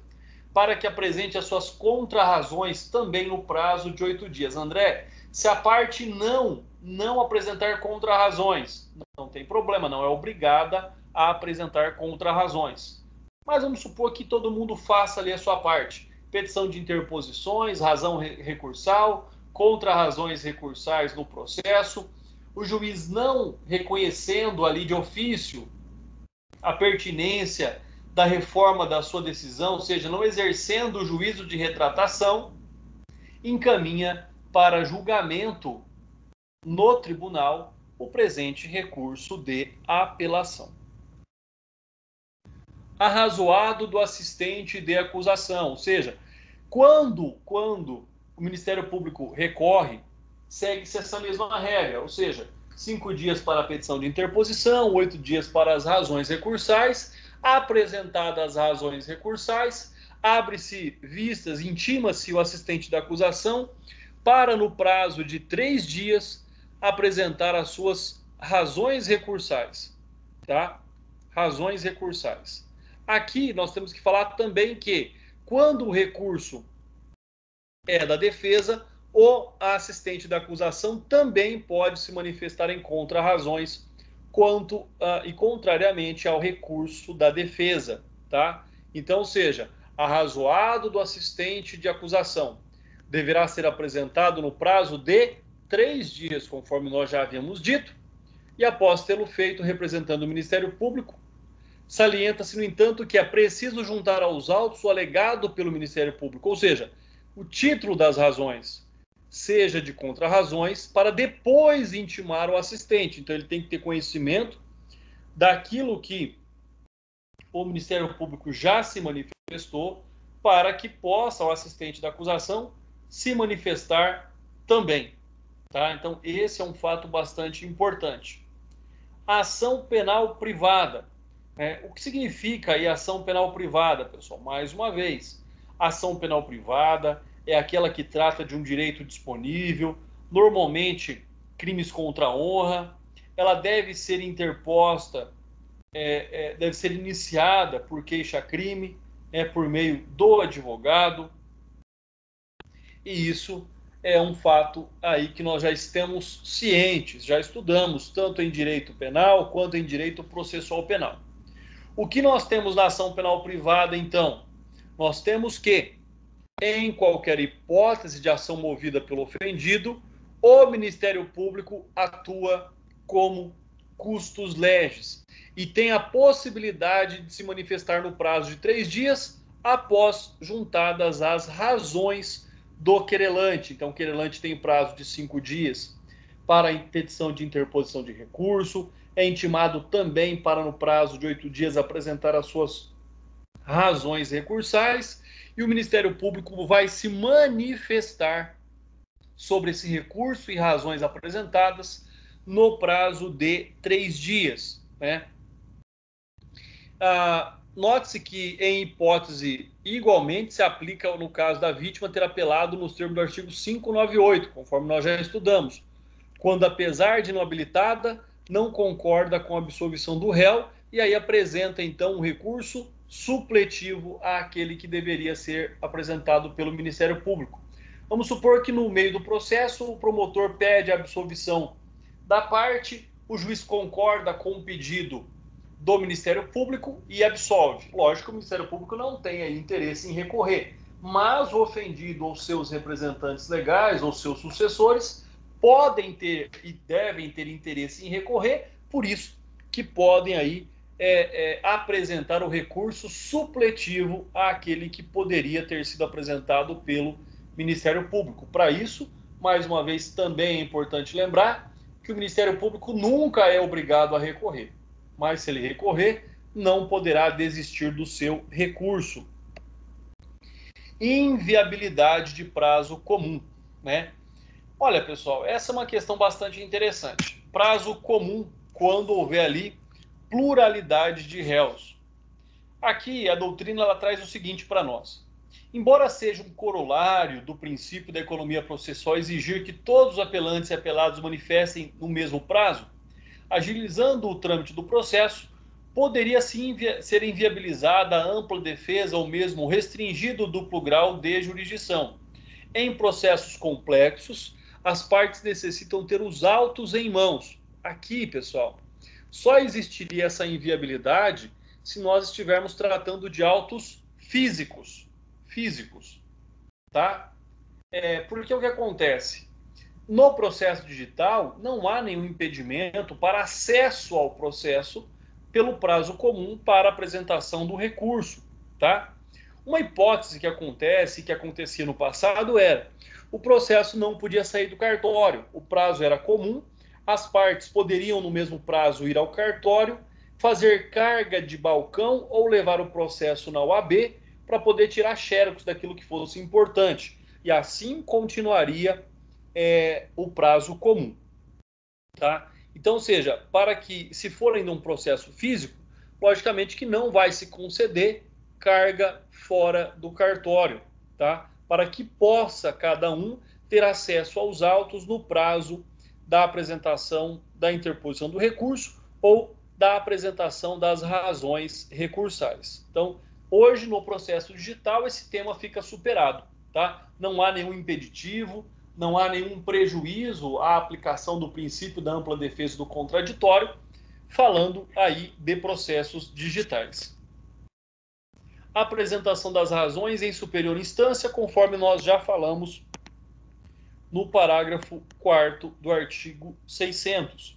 para que apresente as suas contrarrazões também no prazo de 8 dias. André, se a parte não apresentar contrarrazões, não tem problema, não é obrigada a apresentar contrarrazões. Mas vamos supor que todo mundo faça ali a sua parte. Petição de interposições, razão recursal, contrarrazões recursais no processo, o juiz não reconhecendo ali de ofício a pertinência da reforma da sua decisão, ou seja, não exercendo o juízo de retratação, encaminha para julgamento no tribunal o presente recurso de apelação. Arrazoado do assistente de acusação, ou seja, quando o Ministério Público recorre, segue-se essa mesma regra, ou seja, 5 dias para a petição de interposição, 8 dias para as razões recursais. Apresentadas as razões recursais, abre-se vistas, intima-se o assistente da acusação para, no prazo de 3 dias, apresentar as suas razões recursais, tá? Razões recursais. Aqui nós temos que falar também que, quando o recurso é da defesa, o assistente da acusação também pode se manifestar em contrarrazões e contrariamente ao recurso da defesa, tá? Então, ou seja, arrazoado do assistente de acusação deverá ser apresentado no prazo de 3 dias, conforme nós já havíamos dito, e após tê-lo feito representando o Ministério Público, salienta-se, no entanto, que é preciso juntar aos autos o alegado pelo Ministério Público, ou seja, o título das razões, seja de contrarrazões, para depois intimar o assistente. Então, ele tem que ter conhecimento daquilo que o Ministério Público já se manifestou, para que possa o assistente da acusação se manifestar também. Tá? Então, esse é um fato bastante importante. Ação penal privada. O que significa aí ação penal privada, pessoal? Mais uma vez, ação penal privada é aquela que trata de um direito disponível, normalmente crimes contra a honra. Ela deve ser interposta, deve ser iniciada por queixa-crime, por meio do advogado. E isso é um fato aí que nós já estamos cientes, já estudamos tanto em direito penal quanto em direito processual penal. O que nós temos na ação penal privada, então? Nós temos que, em qualquer hipótese de ação movida pelo ofendido, o Ministério Público atua como custos legis e tem a possibilidade de se manifestar no prazo de 3 dias após juntadas as razões do querelante. Então, o querelante tem prazo de 5 dias para a petição de interposição de recurso, é intimado também para, no prazo de 8 dias, apresentar as suas razões recursais, e o Ministério Público vai se manifestar sobre esse recurso e razões apresentadas no prazo de 3 dias. Note-se que, em hipótese igualmente, se aplica no caso da vítima ter apelado nos termos do artigo 598, conforme nós já estudamos, quando, apesar de não habilitada, não concorda com a absolvição do réu, e aí apresenta então um recurso supletivo àquele que deveria ser apresentado pelo Ministério Público. Vamos supor que no meio do processo o promotor pede a absolvição da parte, o juiz concorda com o pedido do Ministério Público e absolve. Lógico que o Ministério Público não tem aí interesse em recorrer, mas o ofendido ou seus representantes legais ou seus sucessores podem ter e devem ter interesse em recorrer, por isso que podem aí apresentar o recurso supletivo àquele que poderia ter sido apresentado pelo Ministério Público. Para isso, mais uma vez, também é importante lembrar que o Ministério Público nunca é obrigado a recorrer, mas se ele recorrer, não poderá desistir do seu recurso. Inviabilidade de prazo comum, né? Olha, pessoal, essa é uma questão bastante interessante. Prazo comum quando houver ali pluralidade de réus. Aqui a doutrina ela traz o seguinte para nós. Embora seja um corolário do princípio da economia processual exigir que todos os apelantes e apelados manifestem no mesmo prazo, agilizando o trâmite do processo, poderia sim ser inviabilizada a ampla defesa ou mesmo restringido o duplo grau de jurisdição. Em processos complexos, as partes necessitam ter os autos em mãos. Aqui, pessoal, só existiria essa inviabilidade se nós estivermos tratando de autos físicos, tá? Porque o que acontece? No processo digital, não há nenhum impedimento para acesso ao processo pelo prazo comum para apresentação do recurso, tá? Uma hipótese que acontece, que acontecia no passado, era o processo não podia sair do cartório, o prazo era comum, as partes poderiam no mesmo prazo ir ao cartório, fazer carga de balcão ou levar o processo na OAB para poder tirar xerox daquilo que fosse importante. E assim continuaria o prazo comum, tá? Então, ou seja, para que, se for ainda um processo físico, logicamente que não vai se conceder carga fora do cartório, tá? Para que possa cada um ter acesso aos autos no prazo da apresentação da interposição do recurso ou da apresentação das razões recursais. Então, hoje no processo digital esse tema fica superado, tá? Não há nenhum impeditivo, não há nenhum prejuízo à aplicação do princípio da ampla defesa do contraditório, falando aí de processos digitais. Apresentação das razões em superior instância, conforme nós já falamos no parágrafo 4º do artigo 600.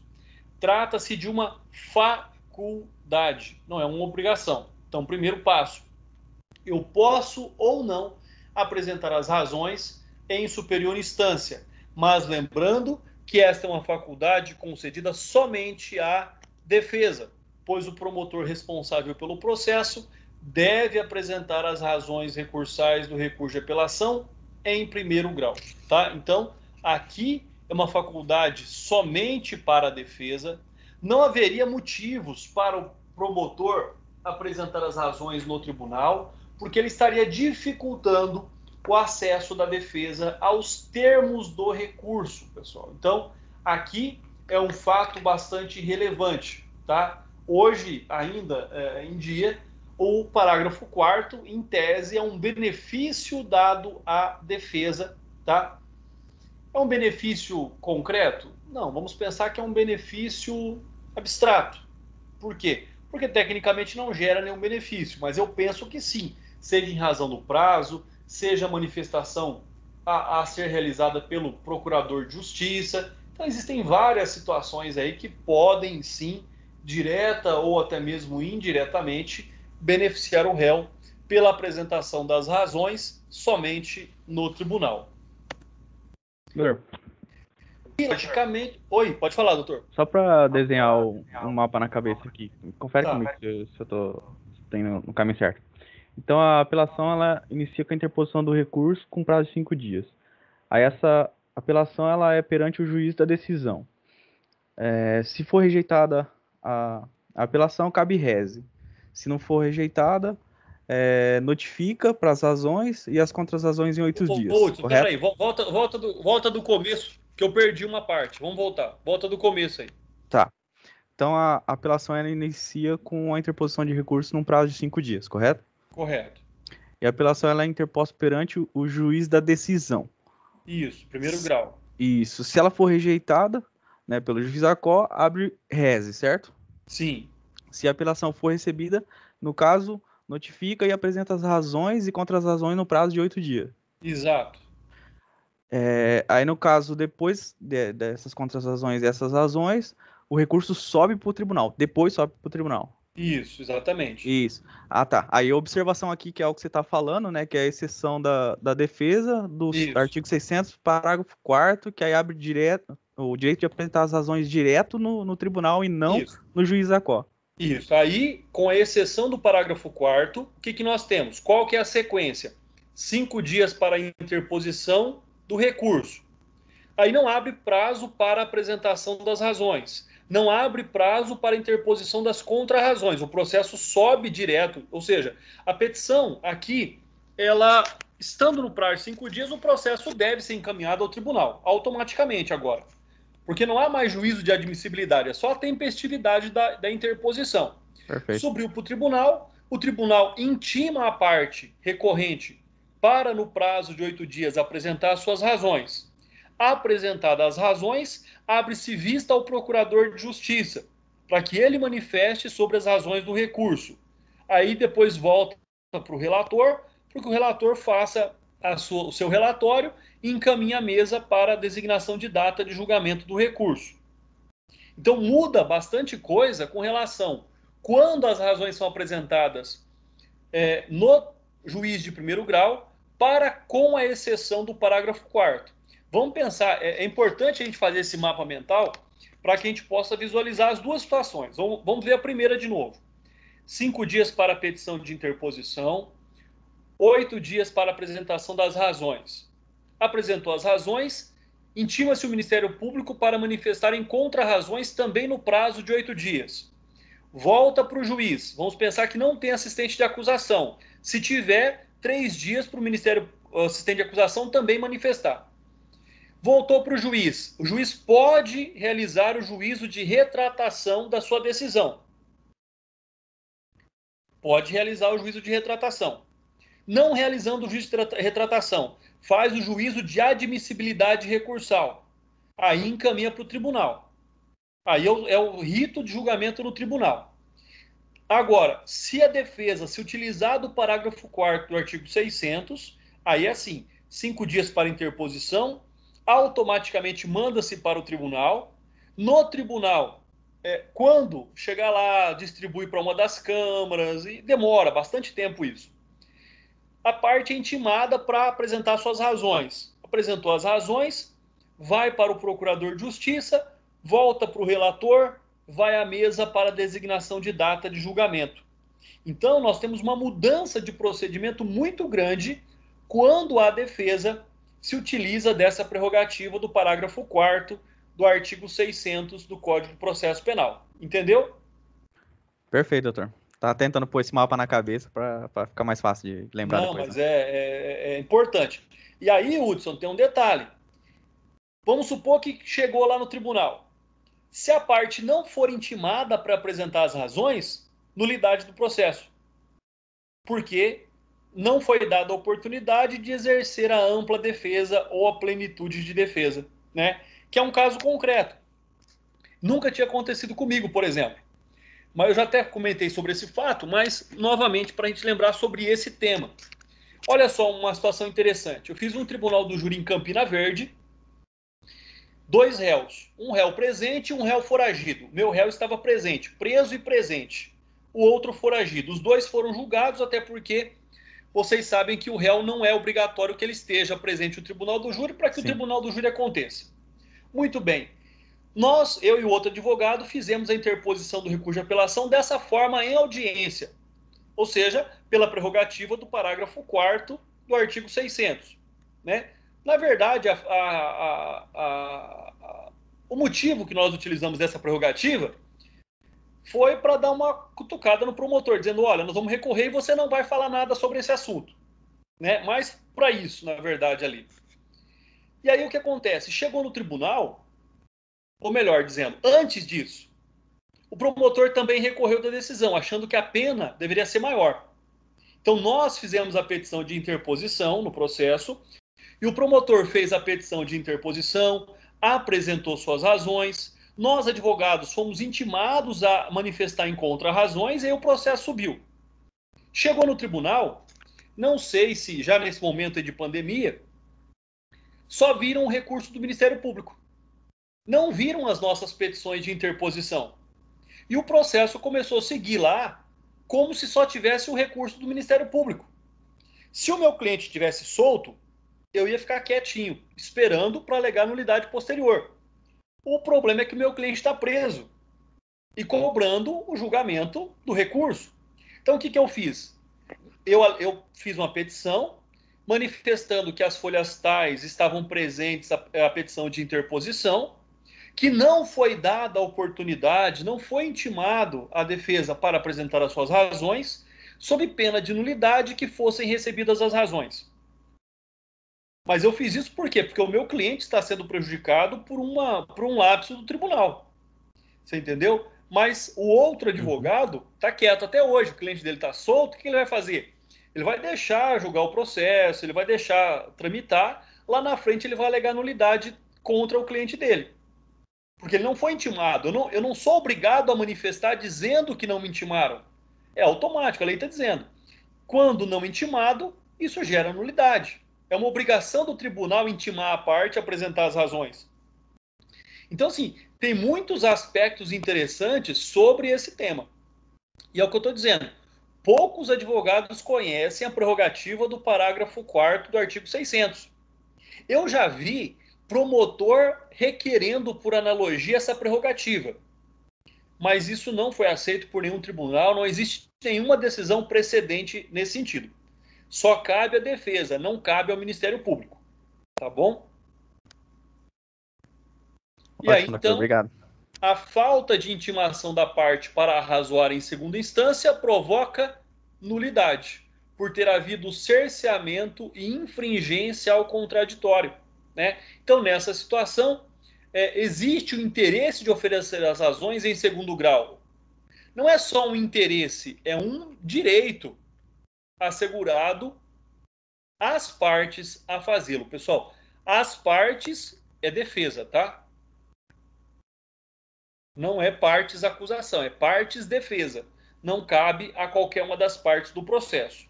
Trata-se de uma faculdade, não é uma obrigação. Então, primeiro passo, eu posso ou não apresentar as razões em superior instância, mas lembrando que esta é uma faculdade concedida somente à defesa, pois o promotor responsável pelo processo deve apresentar as razões recursais do recurso de apelação em primeiro grau, tá? Então, aqui é uma faculdade somente para a defesa, não haveria motivos para o promotor apresentar as razões no tribunal, porque ele estaria dificultando o acesso da defesa aos termos do recurso, pessoal. Então, aqui é um fato bastante relevante, tá? Hoje, ainda em dia, o parágrafo 4º, em tese, é um benefício dado à defesa, tá? É um benefício concreto? Não, vamos pensar que é um benefício abstrato. Por quê? Porque tecnicamente não gera nenhum benefício, mas eu penso que sim, seja em razão do prazo, seja a manifestação a ser realizada pelo procurador de justiça. Então existem várias situações aí que podem sim, direta ou até mesmo indiretamente, beneficiar o réu pela apresentação das razões somente no tribunal. Doutor, Logicamente... Oi, pode falar, doutor. só para desenhar um mapa na cabeça aqui, confere Tá. comigo se eu tô indo no caminho certo. Então, a apelação, ela inicia com a interposição do recurso com prazo de 5 dias. Aí, essa apelação, ela é perante o juiz da decisão. Se for rejeitada a apelação, cabe reze. Se não for rejeitada, notifica para as razões e as contrarrazões em 8 dias. Correto? Correto? Peraí, volta do começo, que eu perdi uma parte. Vamos voltar. Volta do começo aí. Tá. Então, a apelação ela inicia com a interposição de recurso num prazo de 5 dias, correto? Correto. E a apelação ela é interposta perante o juiz da decisão. Isso, primeiro grau. Isso. Se ela for rejeitada, né, pelo juiz ACO, abre reze, certo? Sim. Se a apelação for recebida, no caso, notifica e apresenta as razões e contra-razões no prazo de 8 dias. Exato. Aí, no caso, depois dessas contra-razões e essas razões, o recurso sobe para o tribunal. Depois sobe para o tribunal. Isso, exatamente. Isso. Ah, tá. Aí a observação aqui, que é o que você está falando, né? Que é a exceção da defesa do Isso. artigo 600, parágrafo 4º, que aí abre o direito de apresentar as razões direto no tribunal e não Isso. no juiz ACO. Isso. Aí, com a exceção do parágrafo 4º, o que nós temos? Qual que é a sequência? 5 dias para a interposição do recurso. Aí não abre prazo para a apresentação das razões. Não abre prazo para a interposição das contrarrazões. O processo sobe direto. Ou seja, a petição aqui, ela, estando no prazo de 5 dias, o processo deve ser encaminhado ao tribunal, automaticamente agora. Porque não há mais juízo de admissibilidade, é só a tempestividade da interposição. Perfeito. Subiu para o tribunal intima a parte recorrente para, no prazo de 8 dias, apresentar suas razões. Apresentadas as razões, abre-se vista ao procurador de justiça, para que ele manifeste sobre as razões do recurso. Aí depois volta para o relator, para que o relator faça o seu relatório e encaminhe a mesa para a designação de data de julgamento do recurso. Então muda bastante coisa com relação quando as razões são apresentadas no juiz de primeiro grau, para com a exceção do parágrafo 4º. Vamos pensar, é importante a gente fazer esse mapa mental para que a gente possa visualizar as duas situações. Vamos ver a primeira de novo. 5 dias para a petição de interposição, 8 dias para a apresentação das razões. Apresentou as razões, intima-se o Ministério Público para manifestar em contra-razões também no prazo de 8 dias. Volta para o juiz. Vamos pensar que não tem assistente de acusação. Se tiver, 3 dias para o Ministério assistente de acusação também manifestar. Voltou para o juiz. O juiz pode realizar o juízo de retratação da sua decisão. Pode realizar o juízo de retratação. Não realizando o juízo de retratação, faz o juízo de admissibilidade recursal. Aí encaminha para o tribunal. Aí é o rito de julgamento no tribunal. Agora, se a defesa se utilizar do parágrafo 4º do artigo 600, aí é assim, 5 dias para interposição, automaticamente manda-se para o tribunal. No tribunal, quando chegar lá, distribui para uma das câmaras, e demora bastante tempo isso. A parte é intimada para apresentar suas razões. Apresentou as razões, vai para o procurador de justiça, volta para o relator, vai à mesa para designação de data de julgamento. Então, nós temos uma mudança de procedimento muito grande quando a defesa se utiliza dessa prerrogativa do parágrafo 4º do artigo 600 do Código de Processo Penal. Entendeu? Perfeito, doutor. Tá tentando pôr esse mapa na cabeça para ficar mais fácil de lembrar depois. Não, mas é importante. E aí, Hudson, tem um detalhe. Vamos supor que chegou lá no tribunal. Se a parte não for intimada para apresentar as razões, nulidade do processo. Porque não foi dada a oportunidade de exercer a ampla defesa ou a plenitude de defesa, né? Que é um caso concreto. Nunca tinha acontecido comigo, por exemplo. Mas eu já até comentei sobre esse fato, mas novamente para a gente lembrar sobre esse tema. Olha só uma situação interessante. Eu fiz um tribunal do júri em Campina Verde, 2 réus, um réu presente e um réu foragido. Meu réu estava presente, preso e presente. O outro foragido. Os 2 foram julgados, até porque vocês sabem que o réu não é obrigatório que ele esteja presente no tribunal do júri para que Sim. O tribunal do júri aconteça. Muito bem. Nós, eu e o outro advogado, fizemos a interposição do recurso de apelação dessa forma em audiência. Ou seja, pela prerrogativa do parágrafo 4º do artigo 600. Né? Na verdade, o motivo que nós utilizamos dessa prerrogativa foi para dar uma cutucada no promotor, dizendo, olha, nós vamos recorrer e você não vai falar nada sobre esse assunto. Né? Mas para isso, na verdade, ali. E aí o que acontece? Chegou no tribunal, ou melhor dizendo, antes disso, o promotor também recorreu da decisão, achando que a pena deveria ser maior. Então, nós fizemos a petição de interposição no processo, e o promotor fez a petição de interposição, apresentou suas razões, nós, advogados, fomos intimados a manifestar em contra-razões, e aí o processo subiu. Chegou no tribunal, não sei se já nesse momento de pandemia, só viram o recurso do Ministério Público. Não viram as nossas petições de interposição. E o processo começou a seguir lá como se só tivesse o recurso do Ministério Público. Se o meu cliente estivesse solto, eu ia ficar quietinho, esperando para alegar nulidade posterior. O problema é que o meu cliente está preso e cobrando o julgamento do recurso. Então, o que eu fiz? Eu fiz uma petição manifestando que as folhas tais estavam presentes à petição de interposição, que não foi dada a oportunidade, não foi intimado a defesa para apresentar as suas razões, sob pena de nulidade que fossem recebidas as razões. Mas eu fiz isso por quê? Porque o meu cliente está sendo prejudicado por um lapso do tribunal. Você entendeu? Mas o outro advogado está quieto até hoje. O cliente dele está solto. O que ele vai fazer? Ele vai deixar julgar o processo, ele vai deixar tramitar. Lá na frente ele vai alegar nulidade contra o cliente dele. Porque ele não foi intimado. Eu não sou obrigado a manifestar dizendo que não me intimaram. É automático, a lei está dizendo. Quando não intimado, isso gera nulidade. É uma obrigação do tribunal intimar a parte e apresentar as razões. Então, assim, tem muitos aspectos interessantes sobre esse tema. E é o que eu estou dizendo. Poucos advogados conhecem a prerrogativa do parágrafo 4º do artigo 600. Eu já vi promotor requerendo por analogia essa prerrogativa. Mas isso não foi aceito por nenhum tribunal, não existe nenhuma decisão precedente nesse sentido. Só cabe à defesa, não cabe ao Ministério Público. Tá bom? E Ótimo, aí, doutor, então, obrigado. a falta de intimação da parte para arrazoar em segunda instância provoca nulidade, por ter havido cerceamento e infringência ao contraditório. Né? Então, nessa situação, existe o interesse de oferecer as razões em segundo grau. Não é só um interesse, é um direito assegurado às partes a fazê-lo. Pessoal, as partes é defesa, tá? Não é partes acusação, é partes defesa. Não cabe a qualquer uma das partes do processo.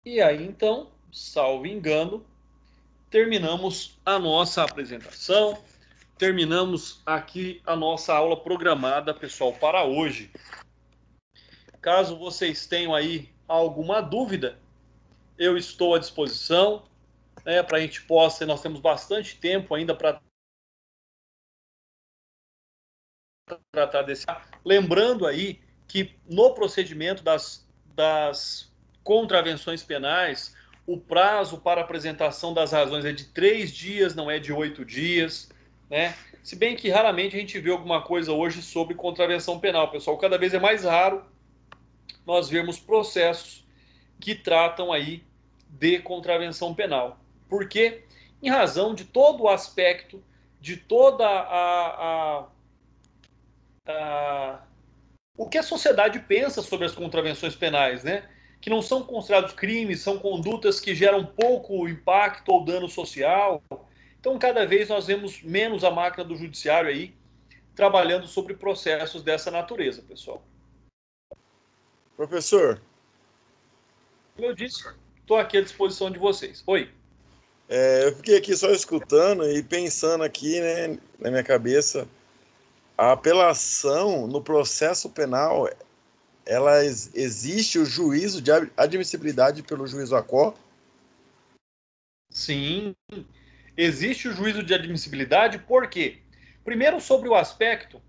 E aí, então, salvo engano, terminamos a nossa apresentação, terminamos aqui a nossa aula programada, pessoal, para hoje. Caso vocês tenham aí alguma dúvida, eu estou à disposição, né, para a gente possa, nós temos bastante tempo ainda para tratar desse. Lembrando aí que no procedimento das contravenções penais, o prazo para apresentação das razões é de 3 dias, não é de 8 dias, né? Se bem que raramente a gente vê alguma coisa hoje sobre contravenção penal, pessoal. Cada vez é mais raro nós vermos processos que tratam aí de contravenção penal. Por quê? Em razão de todo o aspecto, de toda o que a sociedade pensa sobre as contravenções penais, né? Que não são considerados crimes, são condutas que geram pouco impacto ou dano social. Então, cada vez nós vemos menos a máquina do judiciário aí trabalhando sobre processos dessa natureza, pessoal. Professor, Como eu disse, estou aqui à disposição de vocês. Oi. eu fiquei aqui só escutando e pensando aqui, né, na minha cabeça, a apelação no processo penal, ela existe o juízo de admissibilidade pelo juízo ACO? Sim, existe o juízo de admissibilidade, por quê? Primeiro, sobre o aspecto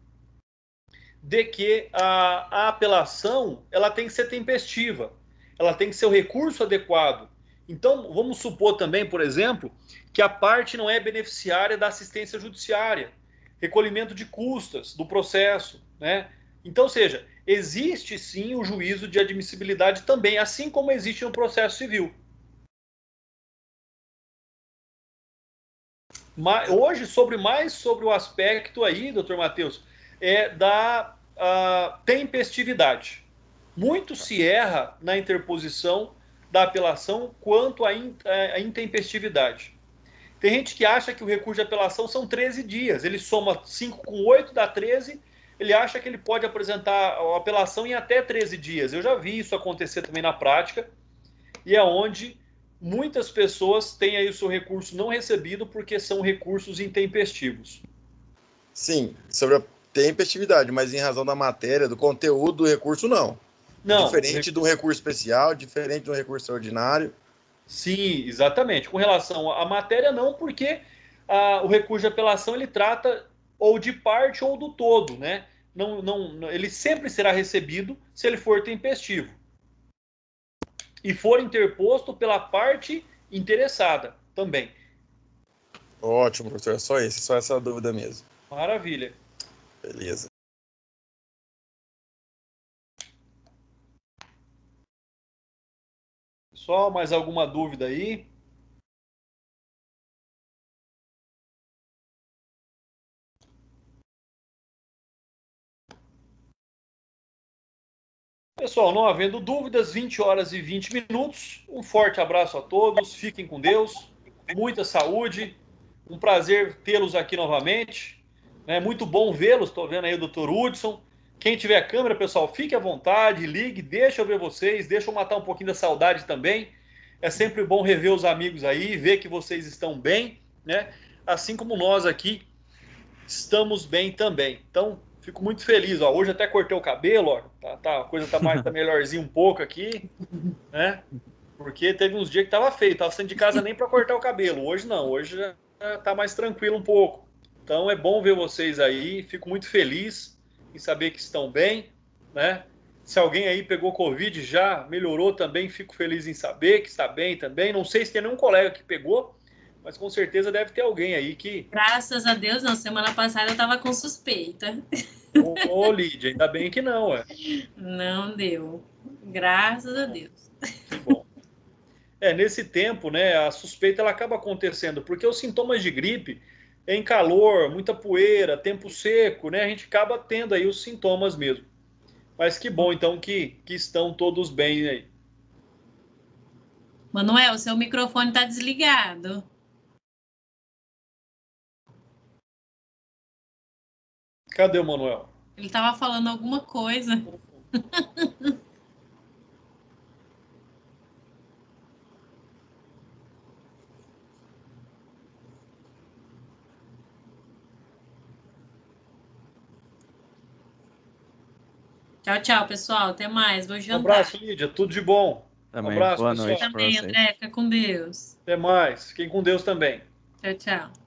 de que a apelação ela tem que ser tempestiva, ela tem que ser o recurso adequado. Então, vamos supor também, por exemplo, que a parte não é beneficiária da assistência judiciária, recolhimento de custas do processo, né? Então, ou seja, existe sim o juízo de admissibilidade também, assim como existe no processo civil. Hoje, mais sobre o aspecto aí, doutor Matheus, da tempestividade. Muito se erra na interposição da apelação quanto à intempestividade. Tem gente que acha que o recurso de apelação são 13 dias. Ele soma 5 com 8, dá 13. Ele acha que ele pode apresentar a apelação em até 13 dias. Eu já vi isso acontecer também na prática. E é onde muitas pessoas têm aí o seu recurso não recebido porque são recursos intempestivos. Sim, sobre a tempestividade, mas em razão da matéria, do conteúdo do recurso, não. Não. Diferente de um recurso especial, diferente de um recurso extraordinário. Sim, exatamente. Com relação à matéria, não, porque o recurso de apelação ele trata ou de parte ou do todo, né? Ele sempre será recebido se ele for tempestivo e for interposto pela parte interessada também. Ótimo, professor. Só essa dúvida mesmo. Maravilha. Beleza. Pessoal, mais alguma dúvida aí? Pessoal, não havendo dúvidas, 20 horas e 20 minutos. Um forte abraço a todos, fiquem com Deus, muita saúde, um prazer tê-los aqui novamente. É muito bom vê-los, estou vendo aí o Dr. Hudson. Quem tiver câmera, pessoal, fique à vontade, ligue, deixa eu ver vocês, deixa eu matar um pouquinho da saudade também. É sempre bom rever os amigos aí, ver que vocês estão bem, né? Assim como nós aqui estamos bem também. Então, fico muito feliz. Ó. Hoje até cortei o cabelo, ó. A coisa tá melhorzinha um pouco aqui, né? Porque teve uns dias que tava feio, tava saindo de casa nem para cortar o cabelo. Hoje não, hoje já tá mais tranquilo um pouco. Então é bom ver vocês aí, fico muito feliz em saber que estão bem, né? Se alguém aí pegou Covid já melhorou também, fico feliz em saber que está bem também. Não sei se tem nenhum colega que pegou, mas com certeza deve ter alguém aí que... Graças a Deus, não. Semana passada eu tava com suspeita. Ô, Lídia, ainda bem que não, ué. Não deu. Graças a Deus. Que bom. Nesse tempo, né, a suspeita ela acaba acontecendo, porque os sintomas de gripe, em calor, muita poeira, tempo seco, né, a gente acaba tendo aí os sintomas mesmo. Mas que bom, então, que estão todos bem aí. Manuel, seu microfone tá desligado. Cadê o Manuel? Ele tava falando alguma coisa. Tchau, tchau, pessoal. Até mais. Vou Um jantar. abraço, Lídia. Tudo de bom. Também. Um abraço, Boa pessoal. noite pra Também, vocês. André. Fica com Deus. Até mais. Fiquem com Deus também. Tchau, tchau.